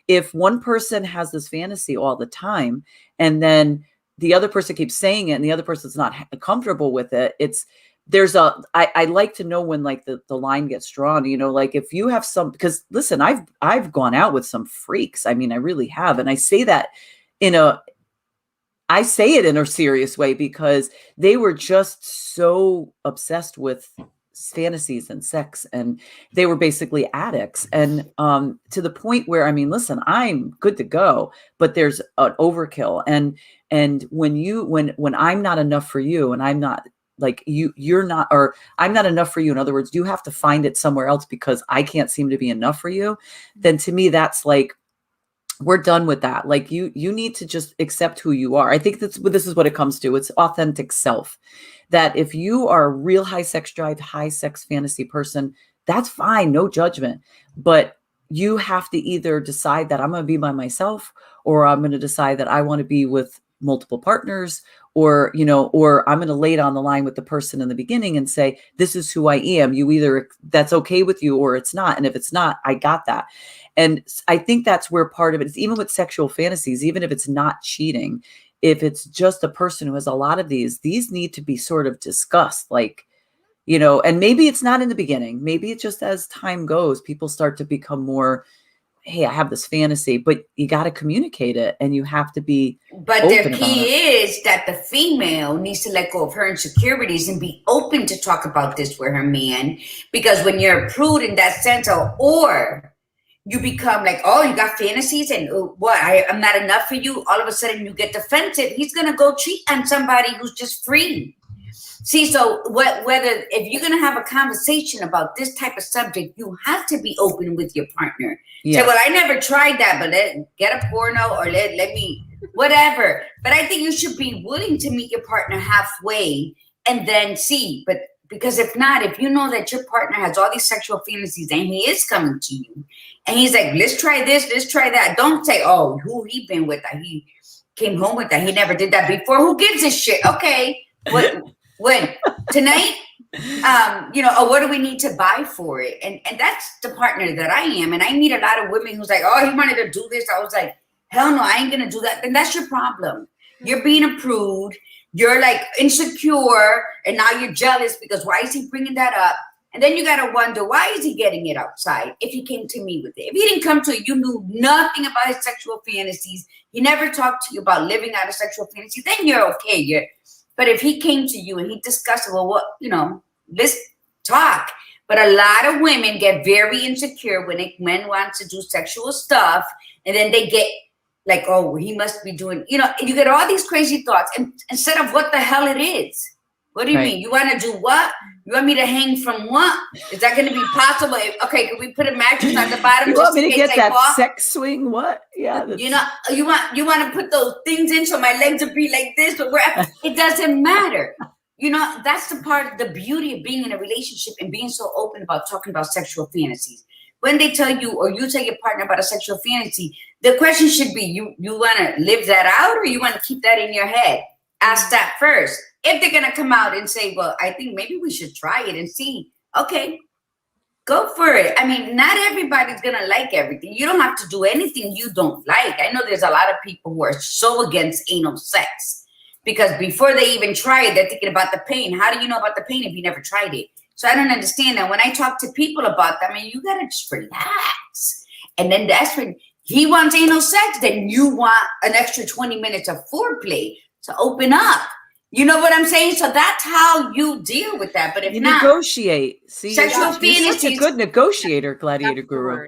Speaker 1: If one person has this fantasy all the time and then the other person keeps saying it and the other person's not comfortable with it, I like to know when like the line gets drawn, like if you have because listen, I've gone out with some freaks. I mean, I really have. And I say that I say it in a serious way because they were just so obsessed with fantasies and sex, and they were basically addicts, and to the point where, I mean, listen, I'm good to go, but there's an overkill, and when I'm not enough for you, and I'm not like you're not, or I'm not enough for you, in other words, you have to find it somewhere else because I can't seem to be enough for you, then to me that's like, we're done with that. Like you need to just accept who you are. I think this is what it comes to. It's authentic self. That if you are a real high sex drive, high sex fantasy person, that's fine. No judgment. But you have to either decide that I'm going to be by myself, or I'm going to decide that I want to be with multiple partners, or I'm going to lay it on the line with the person in the beginning and say, this is who I am. You either, that's okay with you, or it's not. And if it's not, I got that. And I think that's where part of it is, even with sexual fantasies, even if it's not cheating, if it's just a person who has a lot of these need to be sort of discussed, like, and maybe it's not in the beginning. Maybe it's just as time goes, people start to become more, hey, I have this fantasy, but you got to communicate it, and you have to be.
Speaker 2: But the key is that the female needs to let go of her insecurities and be open to talk about this with her man, because when you're a prude in that sense, or you become like, oh, you got fantasies and I'm not enough for you. All of a sudden you get defensive. He's going to go cheat on somebody who's just free. See, so whether if you're going to have a conversation about this type of subject, you have to be open with your partner. Yes. Say, well, I never tried that, but get a porno or let me, whatever. But I think you should be willing to meet your partner halfway and then see. But because if not, if you know that your partner has all these sexual fantasies and he is coming to you and he's like, let's try this, let's try that. Don't say, oh, who he been with that? He came home with that. He never did that before. Who gives a shit? Okay. When? Tonight? Or what do we need to buy for it? And that's the partner that I am. And I meet a lot of women who's like, oh, he wanted to do this. I was like, hell no, I ain't going to do that. And that's your problem. You're being a prude. You're like insecure, and now you're jealous because why is he bringing that up? And then you got to wonder, why is he getting it outside if he came to me with it? If he didn't come to you knew nothing about his sexual fantasies, he never talked to you about living out a sexual fantasy, then you're okay. But if he came to you and he discussed, well, let's talk. But a lot of women get very insecure when men want to do sexual stuff, and then they get like, oh, he must be doing, you get all these crazy thoughts, and instead of what the hell it is. What do you mean? You want to do what? You want me to hang from what? Is that going to be possible? Okay, can we put a mattress on the bottom?
Speaker 1: You want me to get that sex swing? What? Yeah.
Speaker 2: You know, you want to put those things in so my legs will be like this, but it doesn't matter. You know, that's the part, the beauty of being in a relationship and being so open about talking about sexual fantasies. When they tell you, or you tell your partner about a sexual fantasy, the question should be, you want to live that out, or you want to keep that in your head? Ask that first. If they're going to come out and say, well, I think maybe we should try it and see. Okay, go for it. I mean, not everybody's going to like everything. You don't have to do anything you don't like. I know there's a lot of people who are so against anal sex because before they even try it, they're thinking about the pain. How do you know about the pain if you never tried it? So I don't understand that. When I talk to people about that, I mean, you got to just relax. And then that's when he wants anal sex, then you want an extra 20 minutes of foreplay to open up. You know what I'm saying? So that's how you deal with that. But if
Speaker 1: you
Speaker 2: not,
Speaker 1: negotiate. See,
Speaker 2: sexual fantasies.
Speaker 1: You're such a good negotiator, Gladiator Guru.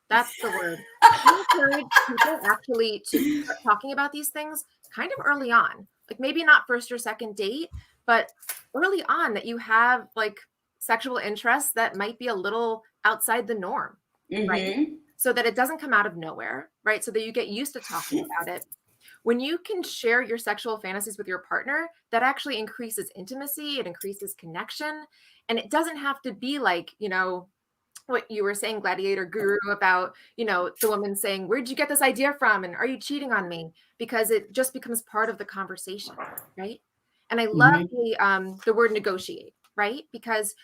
Speaker 3: That's the word. I encourage people actually to start talking about these things kind of early on. Like maybe not first or second date, but early on that you have like sexual interests that might be a little outside the norm, right? So that it doesn't come out of nowhere, right? So that you get used to talking about it. When you can share your sexual fantasies with your partner, that actually increases intimacy, it increases connection. And it doesn't have to be like, you know, what you were saying, Gladiator Guru, about, you know, the woman saying, where'd you get this idea from? And are you cheating on me? Because it just becomes part of the conversation, right? And I love the word negotiate, right? Because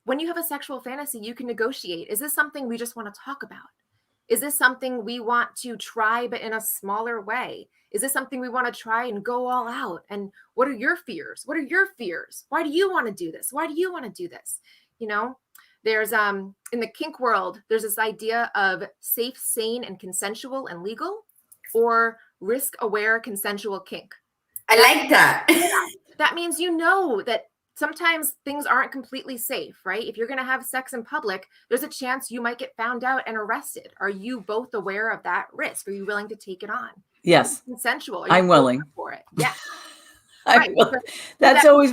Speaker 3: when you have a sexual fantasy, you can negotiate. Is this something we just want to talk about? Is this something we want to try, but in a smaller way? Is this something we want to try and go all out? And what are your fears? What are your fears? Why do you want to do this? Why do you want to do this? You know, there's in the kink world, there's this idea of safe, sane, and consensual and legal, or risk-aware consensual kink.
Speaker 2: I like that.
Speaker 3: That means you know that sometimes things aren't completely safe, right? If you're going to have sex in public, there's a chance you might get found out and arrested. Are you both aware of that risk? Are you willing to take it on?
Speaker 1: Yes.
Speaker 3: Consensual.
Speaker 1: I'm willing
Speaker 3: for it. Yeah.
Speaker 1: Right. That's always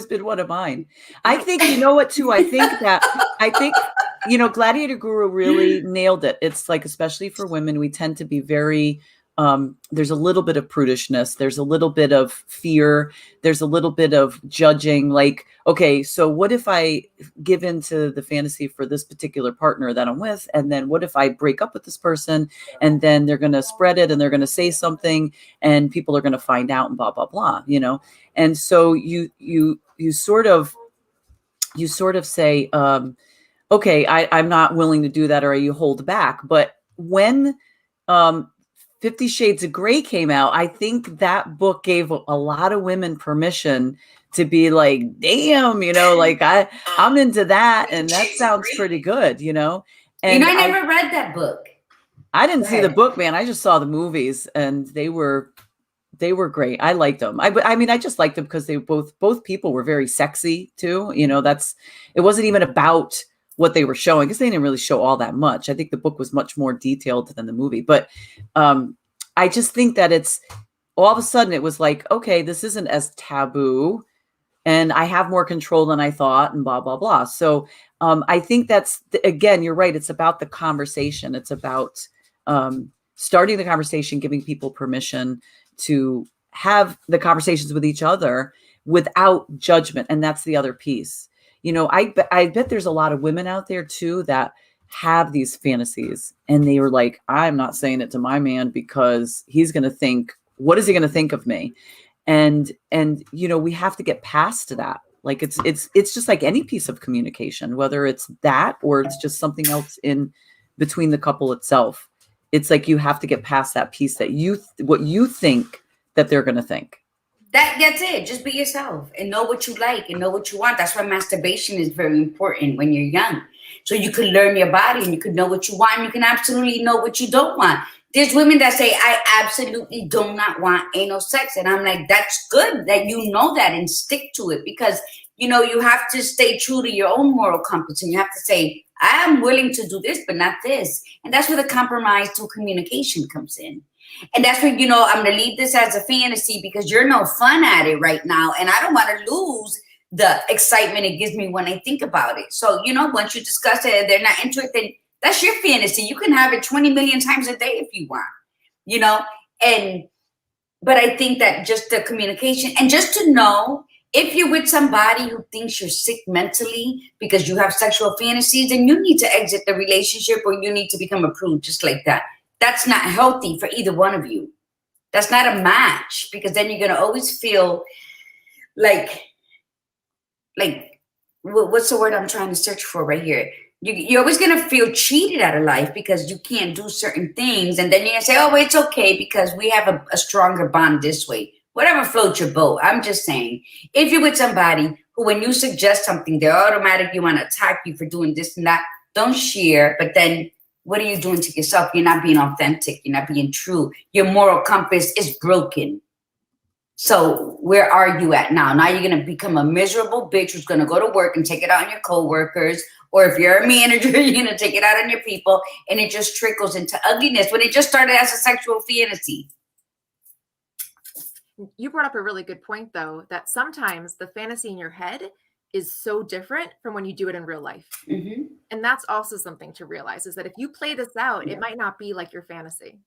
Speaker 1: been one of mine. I think, you know what, too? I think, you know, Gladiator Guru really nailed it. It's like, especially for women, we tend to be very, there's a little bit of prudishness. There's a little bit of fear. There's a little bit of judging. Like, okay, so what if I give into the fantasy for this particular partner that I'm with? And then what if I break up with this person and then they're going to spread it and they're going to say something and people are going to find out and blah, blah, blah, you know? And so you sort of say, okay, I'm not willing to do that, or you hold back. But when, 50 Shades of Grey came out, I think that book gave a lot of women permission to be like, damn, you know, like I'm into that. And that sounds pretty good, you know? And
Speaker 2: you know, I never read that book.
Speaker 1: I didn't see the book, man. I just saw the movies and they were great. I liked them. I mean, I just liked them because they both people were very sexy too. You know, it wasn't even about what they were showing, because they didn't really show all that much. I think the book was much more detailed than the movie. But I just think that it's all of a sudden it was like, okay, this isn't as taboo and I have more control than I thought and blah, blah, blah. So I think that's, again, you're right. It's about the conversation. It's about starting the conversation, giving people permission to have the conversations with each other without judgment. And that's the other piece. You know, I bet there's a lot of women out there too that have these fantasies and they were like, I'm not saying it to my man because he's going to think, what is he going to think of me? And, you know, we have to get past that. Like it's just like any piece of communication, whether it's that, or it's just something else in between the couple itself. It's like, you have to get past that piece that what you think that they're going to think.
Speaker 2: That's it. Just be yourself and know what you like and know what you want. That's why masturbation is very important when you're young. So you can learn your body and you can know what you want. And you can absolutely know what you don't want. There's women that say, I absolutely do not want anal sex. And I'm like, that's good that you know that and stick to it, because, you know, you have to stay true to your own moral compass. And you have to say, I am willing to do this, but not this. And that's where the compromise through communication comes in. And that's where, you know, I'm going to leave this as a fantasy because you're no fun at it right now. And I don't want to lose the excitement it gives me when I think about it. So, once you discuss it and they're not into it, then that's your fantasy. You can have it 20 million times a day if you want, but I think that just the communication and just to know if you're with somebody who thinks you're sick mentally because you have sexual fantasies, then you need to exit the relationship or you need to become a prude just like that. That's not healthy for either one of you. That's not a match because then you're going to always feel like what's the word I'm trying to search for right here? You're always going to feel cheated out of life because you can't do certain things. And then you're going to say, oh, it's okay because we have a stronger bond this way. Whatever floats your boat. I'm just saying, if you're with somebody who, when you suggest something, they're automatically want to attack you for doing this and that, don't share. But then what are you doing to yourself? You're not being authentic. You're not being true. Your moral compass is broken. So where are you at now? Now you're going to become a miserable bitch who's going to go to work and take it out on your coworkers. Or if you're a manager, you're going to take it out on your people. And it just trickles into ugliness when it just started as a sexual fantasy.
Speaker 3: You brought up a really good point, though, that sometimes the fantasy in your head is so different from when you do it in real life. Mm-hmm. And that's also something to realize is that if you play this out, it might not be like your fantasy.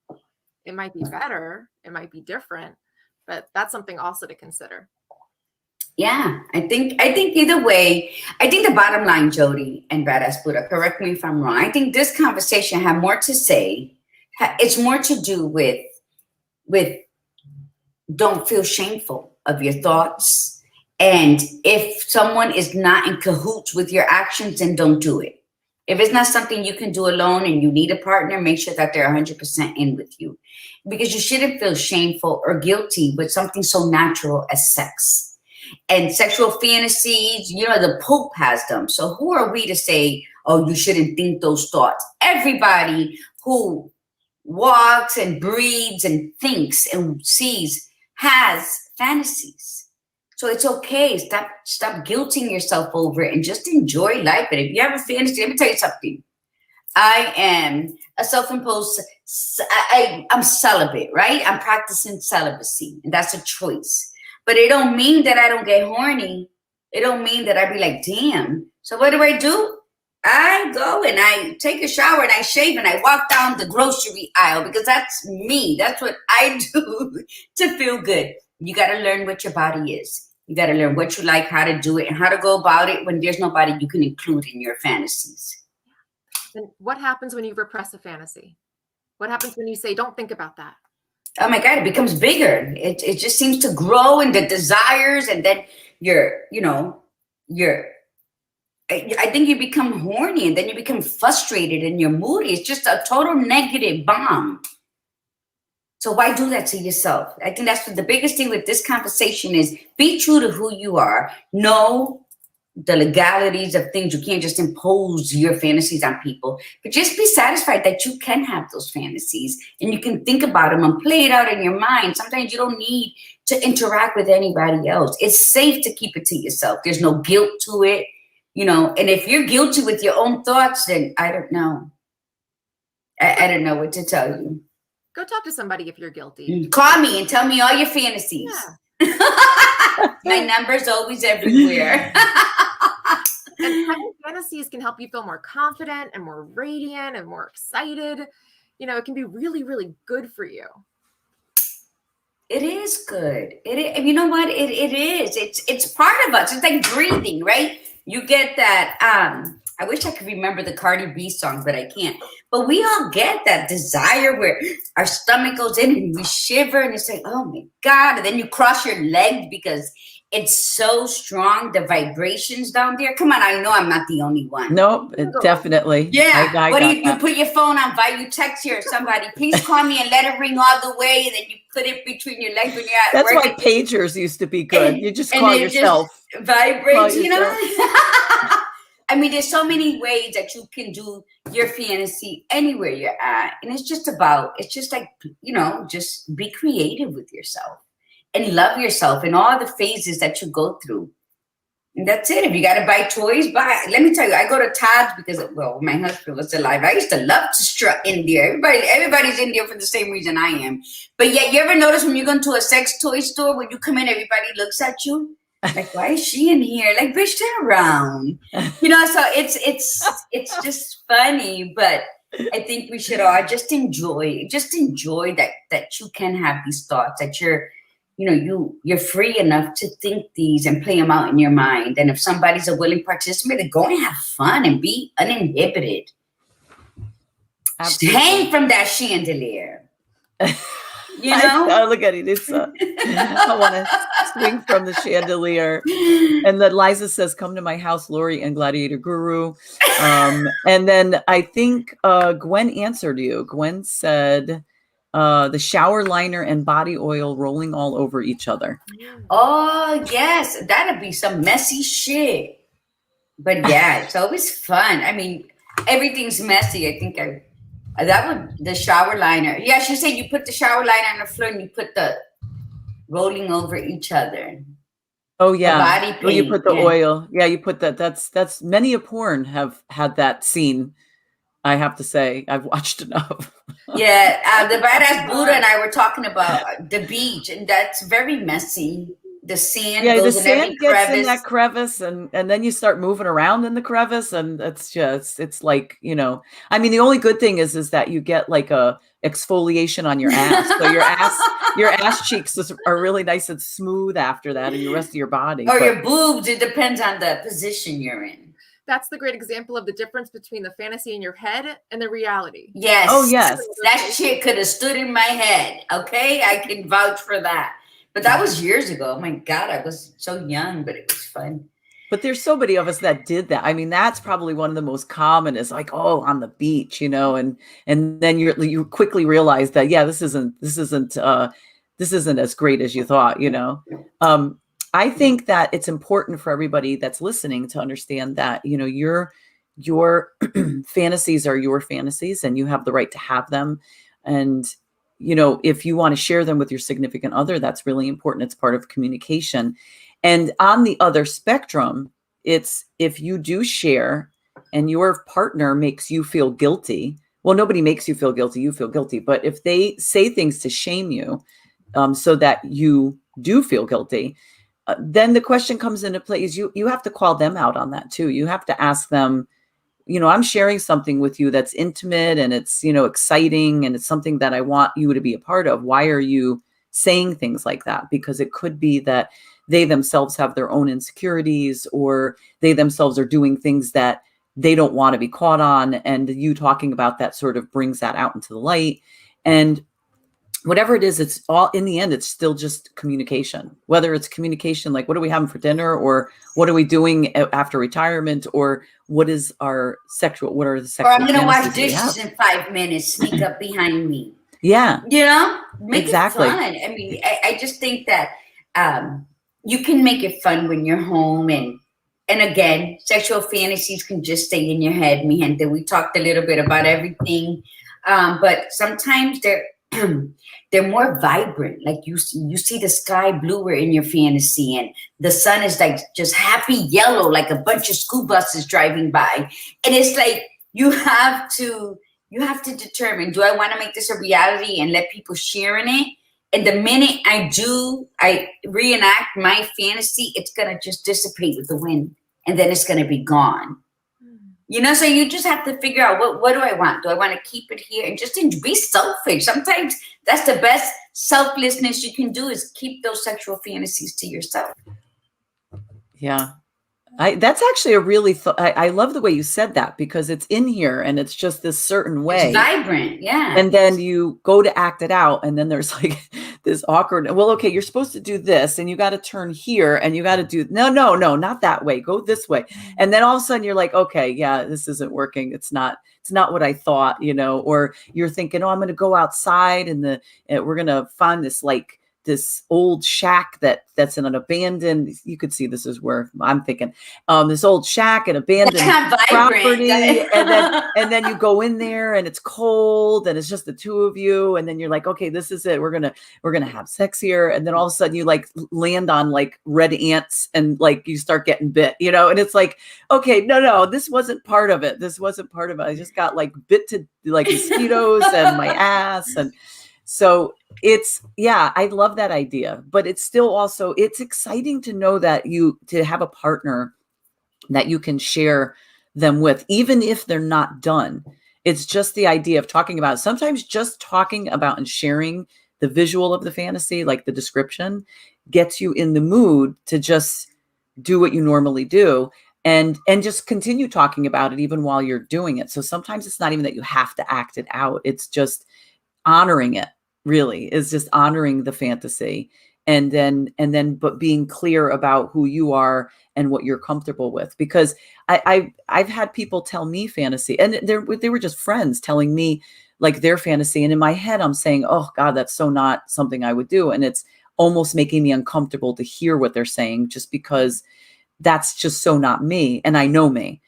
Speaker 3: It might be better. It might be different. But that's something also to consider.
Speaker 2: Yeah, I think either way, I think the bottom line, Jody and Badass Buddha, correct me if I'm wrong. I think this conversation had more to say. It's more to do with don't feel shameful of your thoughts. And if someone is not in cahoots with your actions, then don't do it. If it's not something you can do alone and you need a partner, make sure that they're 100% in with you. Because you shouldn't feel shameful or guilty with something so natural as sex. And sexual fantasies, the Pope has them. So who are we to say, oh, you shouldn't think those thoughts? Everybody who walks and breathes and thinks and sees has fantasies. So it's okay. Stop guilting yourself over it and just enjoy life. And if you have a fantasy, let me tell you something. I am a self-imposed, I'm celibate, right? I'm practicing celibacy, and that's a choice. But it don't mean that I don't get horny. It don't mean that I be like, damn. So what do? I go and I take a shower and I shave and I walk down the grocery aisle because that's me. That's what I do to feel good. You got to learn what your body is. You got to learn what you like, how to do it, and how to go about it when there's nobody you can include in your fantasies.
Speaker 3: And what happens when you repress a fantasy? What happens when you say, don't think about that?
Speaker 2: Oh my God, it becomes bigger. It just seems to grow in the desires. And then I think you become horny and then you become frustrated and you're moody. It's just a total negative bomb. So why do that to yourself? I think that's the biggest thing with this conversation is be true to who you are. Know the legalities of things. You can't just impose your fantasies on people, but just be satisfied that you can have those fantasies and you can think about them and play it out in your mind. Sometimes you don't need to interact with anybody else. It's safe to keep it to yourself. There's no guilt to it, and if you're guilty with your own thoughts, then I don't know. I don't know what to tell you.
Speaker 3: Go talk to somebody if you're guilty.
Speaker 2: Call me and tell me all your fantasies. Yeah. My number's always everywhere.
Speaker 3: And having fantasies can help you feel more confident and more radiant and more excited. It can be really, really good for you.
Speaker 2: It is good. It is. And you know what? It is. It's part of us. It's like breathing, right? You get that. I wish I could remember the Cardi B song, but I can't. But we all get that desire where our stomach goes in and we shiver and it's like, oh my God. And then you cross your legs because it's so strong, the vibrations down there. Come on, I know I'm not the only one.
Speaker 1: Nope, definitely.
Speaker 2: Yeah. What do you put your phone on, you text here somebody, please call me and let it ring all the way. And then you put it between your legs when you're at
Speaker 1: work.
Speaker 2: That's
Speaker 1: why pagers used to be good. You just call yourself.
Speaker 2: Just vibrates, I mean, there's so many ways that you can do your fantasy anywhere you're at. And it's just like, just be creative with yourself and love yourself in all the phases that you go through. And that's it. If you got to buy toys, buy. Let me tell you, I go to Todd's because, my husband was alive. I used to love to strut in there. Everybody's in there for the same reason I am. But yeah, you ever notice when you go into a sex toy store, when you come in, everybody looks at you? Like, why is she in here? Like, bitch, turn around. You know, so it's just funny, but I think we should all just enjoy that you can have these thoughts, that you're free enough to think these and play them out in your mind. And if somebody's a willing participant, then go and have fun and be uninhibited.
Speaker 1: Absolutely.
Speaker 2: Hang from that chandelier. You know?
Speaker 1: Look at it. It's I want to swing from the chandelier. And then Liza says, come to my house, Lori and Gladiator Guru. And then I think Gwen answered you. Gwen said, the shower liner and body oil rolling all over each other.
Speaker 2: Oh, yes. That'd be some messy shit. But yeah, it's always fun. I mean, everything's messy. I think the shower liner. Yeah, she said you put the shower liner on the floor and you put the rolling over each other.
Speaker 1: Oh yeah.
Speaker 2: Body paint.
Speaker 1: Well, you put the oil. Yeah, you put that. That's many a porn have had that scene. I have to say, I've watched enough.
Speaker 2: Yeah, the badass Buddha and I were talking about the beach, and that's very messy. The sand goes
Speaker 1: the sand
Speaker 2: in
Speaker 1: gets in that crevice, and then you start moving around in the crevice, and it's like, I mean, the only good thing is that you get like a exfoliation on your ass, so your ass cheeks are really nice and smooth after that, and the rest of your body
Speaker 2: or your boobs. It depends on the position you're in.
Speaker 3: That's the great example of the difference between the fantasy in your head and the reality.
Speaker 2: Yes.
Speaker 1: Oh yes,
Speaker 2: that shit could have stood in my head. Okay, I can vouch for that. But that was years ago. Oh my God, I was so young, but it was fun.
Speaker 1: But there's so many of us that did that. I mean, that's probably one of the most common is like, oh, on the beach, and then you quickly realize that, yeah, this isn't as great as you thought, I think that it's important for everybody that's listening to understand that, your fantasies are your fantasies and you have the right to have them. And if you want to share them with your significant other, that's really important. It's part of communication. And on the other spectrum, it's if you do share and your partner makes you feel guilty. Well, nobody makes you feel guilty. You feel guilty. But if they say things to shame you so that you do feel guilty, then the question comes into play is you have to call them out on that too. You have to ask them, I'm sharing something with you that's intimate and it's, exciting and it's something that I want you to be a part of. Why are you saying things like that? Because it could be that they themselves have their own insecurities, or they themselves are doing things that they don't want to be caught on. And you talking about that sort of brings that out into the light. And whatever it is, it's all, in the end, it's still just communication, whether it's communication, like what are we having for dinner, or what are we doing after retirement, or what are the sexual
Speaker 2: or I'm going to wash dishes in 5 minutes, sneak up behind me.
Speaker 1: Yeah.
Speaker 2: Make
Speaker 1: exactly.
Speaker 2: it fun. I mean, I just think that you can make it fun when you're home. And again, sexual fantasies can just stay in your head, mi gente. We talked a little bit about everything. But sometimes they're more vibrant. Like you see the sky bluer in your fantasy, and the sun is like just happy yellow, like a bunch of school buses driving by. And it's like you have to determine, do I want to make this a reality and let people share in it? And the minute I reenact my fantasy, it's gonna just dissipate with the wind, and then it's gonna be gone. So you just have to figure out what do I want? Do I want to keep it here and just be selfish? Sometimes that's the best selflessness you can do, is keep those sexual fantasies to yourself.
Speaker 1: Yeah. That's actually a really, I love the way you said that, because it's in here and it's just this certain way.
Speaker 2: It's vibrant. Yeah.
Speaker 1: And then you go to act it out. And then there's like this awkward, well, okay, you're supposed to do this and you got to turn here and you got to do, no, not that way. Go this way. And then all of a sudden you're like, okay, yeah, this isn't working. It's not what I thought, or you're thinking, oh, I'm going to go outside and we're going to find this old shack that's in an abandoned, you could see this is where I'm thinking, this old shack and abandoned property. and then you go in there and it's cold and it's just the two of you. And then you're like, okay, this is it. We're going to have sex here. And then all of a sudden you like land on like red ants and like you start getting bit, and it's like, okay, no, this wasn't part of it. I just got like bit to like mosquitoes and my ass. And So I love that idea, but it's still also, it's exciting to know that to have a partner that you can share them with, even if they're not done. It's just the idea of talking about it. Sometimes just talking about and sharing the visual of the fantasy, like the description, gets you in the mood to just do what you normally do and just continue talking about it even while you're doing it. So sometimes it's not even that you have to act it out. It's just honoring it, really, is just honoring the fantasy. And then but being clear about who you are and what you're comfortable with. Because I've had people tell me fantasy, and they were just friends telling me like their fantasy. And in my head, I'm saying, oh God, that's so not something I would do. And it's almost making me uncomfortable to hear what they're saying, just because that's just so not me. And I know me,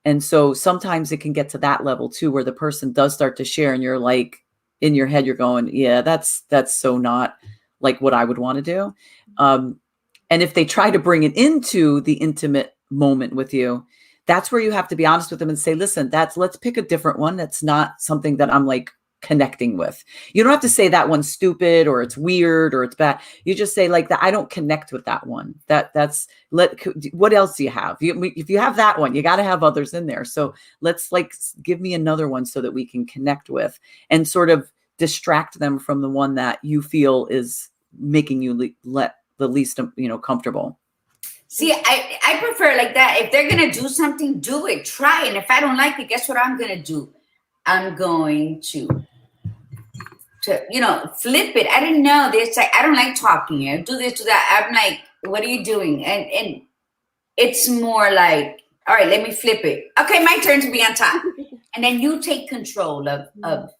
Speaker 1: And so sometimes it can get to that level too, where the person does start to share and you're like, in your head, you're going, yeah, that's so not like what I would want to do. And if they try to bring it into the intimate moment with you, that's where you have to be honest with them and say, listen, let's pick a different one. That's not something that I'm like connecting with. You don't have to say that one's stupid or it's weird or it's bad. You just say like that. I don't connect with that one. What else do you have? If you have that one, you got to have others in there. So let's give me another one so that we can connect with and sort of distract them from the one that you feel is making you the least, comfortable.
Speaker 2: See, I prefer like that. If they're going to do something, do it, try it. And if I don't like it, guess what I'm going to do? I'm going to flip it. I didn't know this. I don't like talking. I do this, do that. I'm like, what are you doing? And it's more like, all right, let me flip it. Okay, my turn to be on top. And then you take control of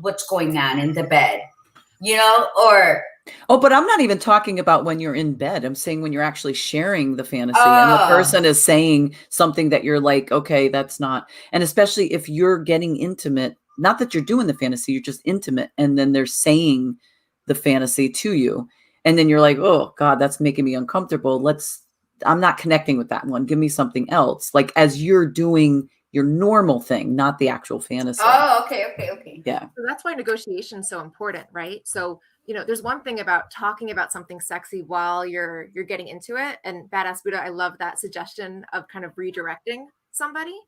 Speaker 2: what's going on in the bed, or...
Speaker 1: Oh, but I'm not even talking about when you're in bed. I'm saying when you're actually sharing the fantasy and the person is saying something that you're like, okay, that's not. And especially if you're getting intimate, not that you're doing the fantasy, you're just intimate. And then they're saying the fantasy to you. And then you're like, oh God, that's making me uncomfortable. I'm not connecting with that one. Give me something else. Like as you're doing your normal thing, not the actual fantasy.
Speaker 2: Oh, okay.
Speaker 1: Yeah.
Speaker 3: So that's why negotiation is so important, right? So there's one thing about talking about something sexy while you're getting into it. And Badass Buddha, I love that suggestion of kind of redirecting somebody.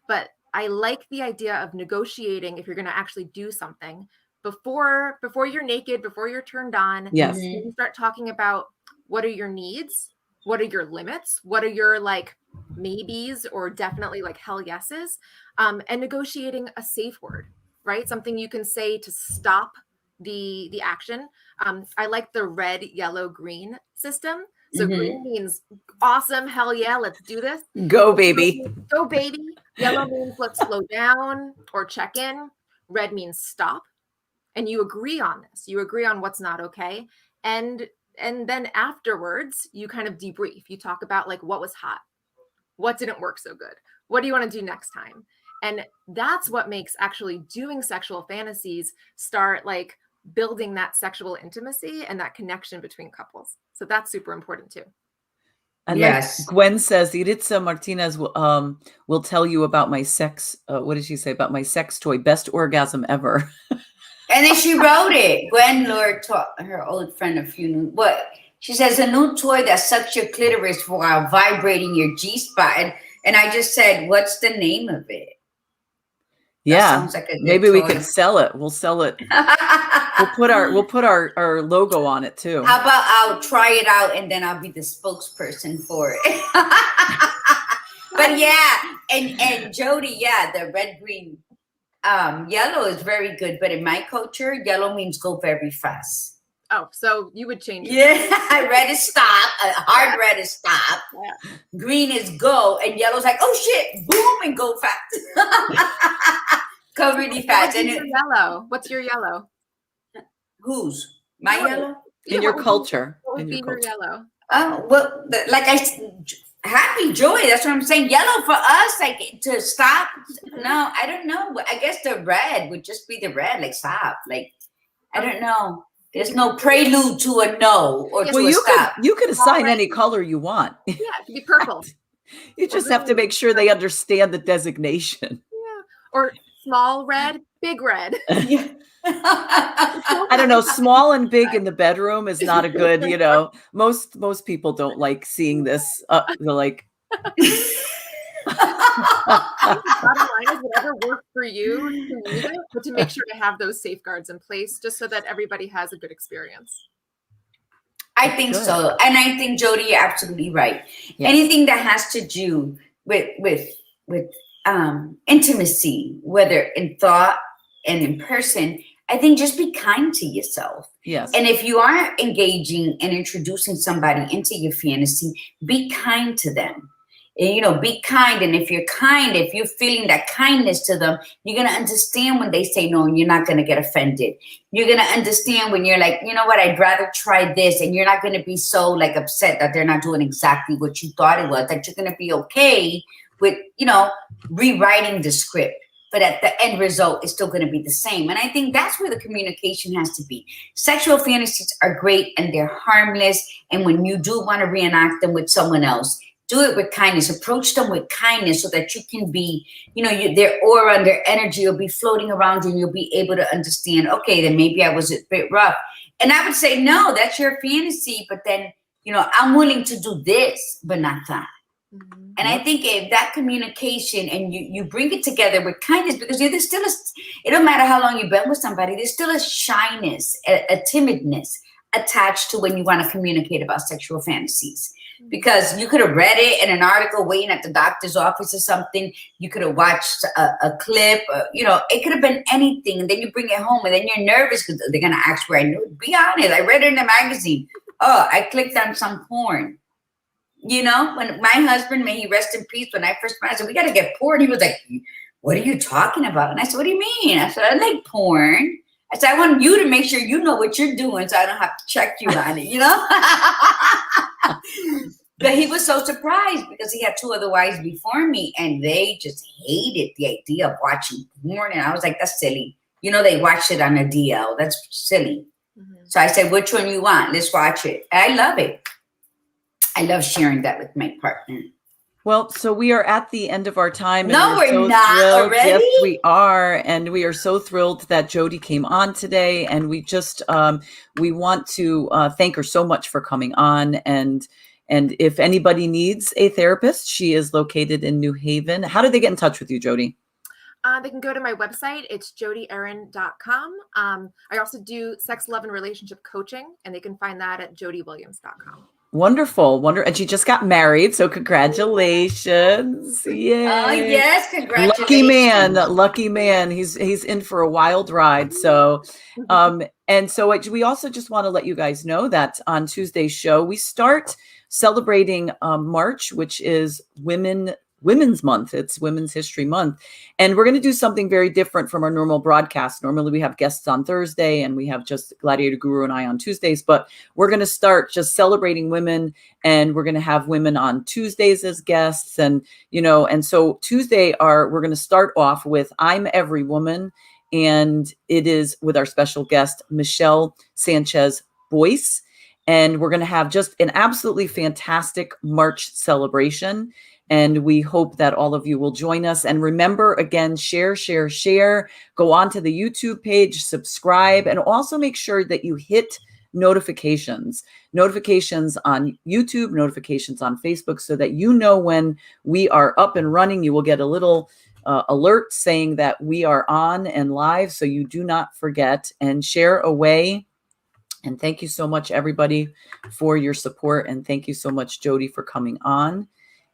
Speaker 3: But I like the idea of negotiating if you're going to actually do something before you're naked, before you're turned on.
Speaker 1: Yes.
Speaker 3: You start talking about what are your needs, what are your limits, what are your like maybes or definitely like hell yeses, and negotiating a safe word, right? Something you can say to stop the action. I like the red, yellow, green system. So green means awesome, hell yeah, let's do this.
Speaker 1: Go baby.
Speaker 3: Go baby. Yellow means let's slow down or check in. Red means stop. And you agree on this. You agree on what's not okay. And then afterwards, you kind of debrief. You talk about like what was hot, what didn't work so good, what do you want to do next time? And that's what makes actually doing sexual fantasies start like building that sexual intimacy and that connection between couples. So that's super important too.
Speaker 1: And yes, like Gwen says, Iritza Martinez will tell you about my sex. What did she say about my sex toy? Best orgasm ever.
Speaker 2: And then she wrote it. Gwen Lord taught her old friend a few. What she says, a new toy that sucks your clitoris while vibrating your G-spot. And I just said, what's the name of it?
Speaker 1: Yeah, like maybe we could sell it. We'll sell it. We'll put our logo on it too.
Speaker 2: How about I'll try it out and then I'll be the spokesperson for it. But yeah, and Jody, yeah, the red, green, yellow is very good. But in my culture, yellow means go very fast.
Speaker 3: Oh, so you would change it.
Speaker 2: Yeah, red is stop. Hard red is stop. Yeah. Green is go, and yellow's like, oh shit, boom, and go fast. Go really fast.
Speaker 3: What's your yellow? What's your yellow?
Speaker 2: Whose? My yellow?
Speaker 1: In your culture.
Speaker 3: What would be your yellow?
Speaker 2: Oh, well, happy, joy. That's what I'm saying. Yellow for us, like to stop. No, I don't know. I guess the red would just be the red, like stop. Like, I don't know. There's no prelude to a no or to a stop.
Speaker 1: You could assign any color you want.
Speaker 3: Yeah, it could be purple.
Speaker 1: You just have to make sure they understand the designation.
Speaker 3: Yeah. Or small red, big red.
Speaker 2: Yeah.
Speaker 1: I don't know. Small and big in the bedroom is not a good, most people don't like seeing this. They're like,
Speaker 3: bottom line is whatever works for you to use it, but to make sure to have those safeguards in place just so that everybody has a good experience.
Speaker 2: I think so. And I think, Jody, you're absolutely right. Yes. Anything that has to do with intimacy, whether in thought and in person, I think just be kind to yourself.
Speaker 1: Yes.
Speaker 2: And if you are engaging and introducing somebody into your fantasy, be kind to them. And, be kind. And if you're kind, if you're feeling that kindness to them, you're going to understand when they say no, and you're not going to get offended. You're going to understand when you're like, you know what, I'd rather try this. And you're not going to be so like upset that they're not doing exactly what you thought it was, that you're going to be okay with, rewriting the script. But at the end result, it's still going to be the same. And I think that's where the communication has to be. Sexual fantasies are great and they're harmless. And when you do want to reenact them with someone else, do it with kindness. Approach them with kindness so that you can be, their aura and their energy will be floating around you and you'll be able to understand, okay, then maybe I was a bit rough. And I would say, no, that's your fantasy. But then, I'm willing to do this, but not that. Mm-hmm. And I think if that communication and you bring it together with kindness, because there's still it don't matter how long you've been with somebody, there's still a shyness, a timidness attached to when you want to communicate about sexual fantasies. Because you could have read it in an article waiting at the doctor's office or something. You could have watched a clip. It could have been anything. And then you bring it home and then you're nervous because they're going to ask where I knew. Be honest. I read it in a magazine. Oh, I clicked on some porn. When my husband, may he rest in peace, when I first met, I said, we got to get porn. He was like, what are you talking about? And I said, what do you mean? I said, I like porn. I said, I want you to make sure you know what you're doing so I don't have to check you on it, But he was so surprised because he had 2 other wives before me and they just hated the idea of watching porn. And I was like, that's silly. They watched it on a DL. That's silly. Mm-hmm. So I said, which one you want? Let's watch it. And I love it. I love sharing that with my partner.
Speaker 1: Well, so we are at the end of our time.
Speaker 2: No, we're not already.
Speaker 1: Yes, we are. And we are so thrilled that Jody came on today. And we just, we want to thank her so much for coming on. And if anybody needs a therapist, she is located in New Haven. How do they get in touch with you, Jody?
Speaker 3: They can go to my website. It's jodieaaron.com. I also do sex, love, and relationship coaching, and they can find that at jodywilliams.com.
Speaker 1: Wonderful. And she just got married. So congratulations. Yeah.
Speaker 2: Oh, yes. Congratulations.
Speaker 1: Lucky man. He's in for a wild ride. So, and so we also just want to let you guys know that on Tuesday's show, we start celebrating March, which is Women's Month. It's Women's History Month. And we're going to do something very different from our normal broadcast. Normally we have guests on Thursday and we have just Gladiator Guru and I on Tuesdays, but we're going to start just celebrating women and we're going to have women on Tuesdays as guests. And, and so Tuesday we're going to start off with I'm Every Woman. And it is with our special guest, Michelle Sanchez Boyce. And we're going to have just an absolutely fantastic March celebration. And we hope that all of you will join us. And remember, again, share. Go on to the YouTube page, subscribe, and also make sure that you hit notifications on YouTube, notifications on Facebook, so that when we are up and running. You will get a little alert saying that we are on and live, so you do not forget, and share away. And thank you so much, everybody, for your support. And thank you so much, Jody, for coming on.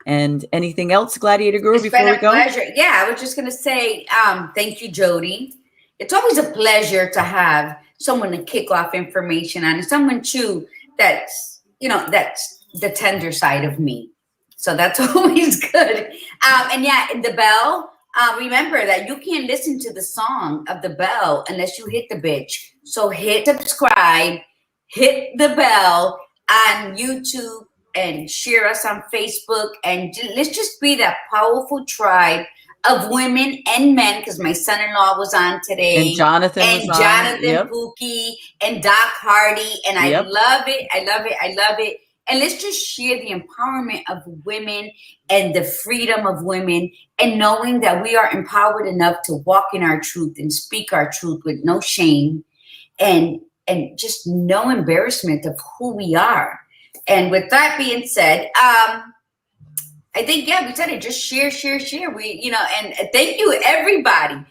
Speaker 1: And anything else, Gladiator Guru, before we go?
Speaker 2: Pleasure. Yeah, I was just going to say thank you, Jody. It's always a pleasure to have someone to kick off information on, and someone too that's the tender side of me. So that's always good. And yeah, the bell. Remember that you can't listen to the song of the bell unless you hit the bitch. So hit subscribe, hit the bell on YouTube, and share us on Facebook. And let's just be that powerful tribe of women and men, because my son-in-law was on today.
Speaker 1: And Jonathan
Speaker 2: Pookie and Doc Hardy. And I love it. And let's just share the empowerment of women and the freedom of women, and knowing that we are empowered enough to walk in our truth and speak our truth with no shame and just no embarrassment of who we are. And with that being said, I think, yeah, we said it. Just share. We, and thank you, everybody.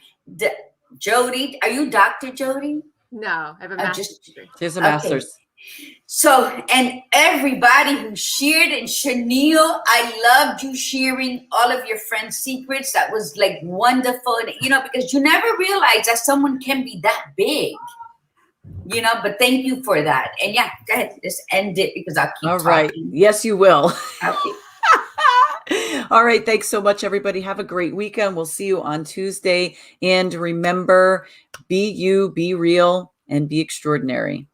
Speaker 2: Jody, are you Dr. Jody?
Speaker 3: No, I have a master's degree.
Speaker 1: She has a master's.
Speaker 2: Okay. So, and everybody who shared, and Chanel, I loved you sharing all of your friends' secrets. That was like wonderful, because you never realize that someone can be that big. But thank you for that. And yeah, go ahead, just end it because I'll keep talking. All right.
Speaker 1: Yes, you will.
Speaker 2: Okay.
Speaker 1: All right. Thanks so much, everybody. Have a great weekend. We'll see you on Tuesday. And remember, be you, be real, and be extraordinary.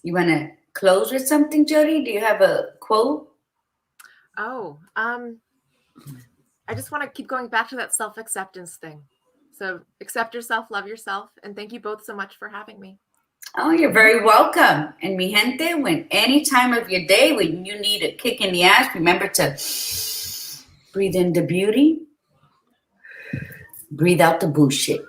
Speaker 2: You want to close with something, Jody? Do you have a quote?
Speaker 3: Oh, I just want to keep going back to that self-acceptance thing. So accept yourself, love yourself, and thank you both so much for having me.
Speaker 2: Oh, you're very welcome. And mi gente, when any time of your day when you need a kick in the ass, remember to breathe in the beauty, breathe out the bullshit.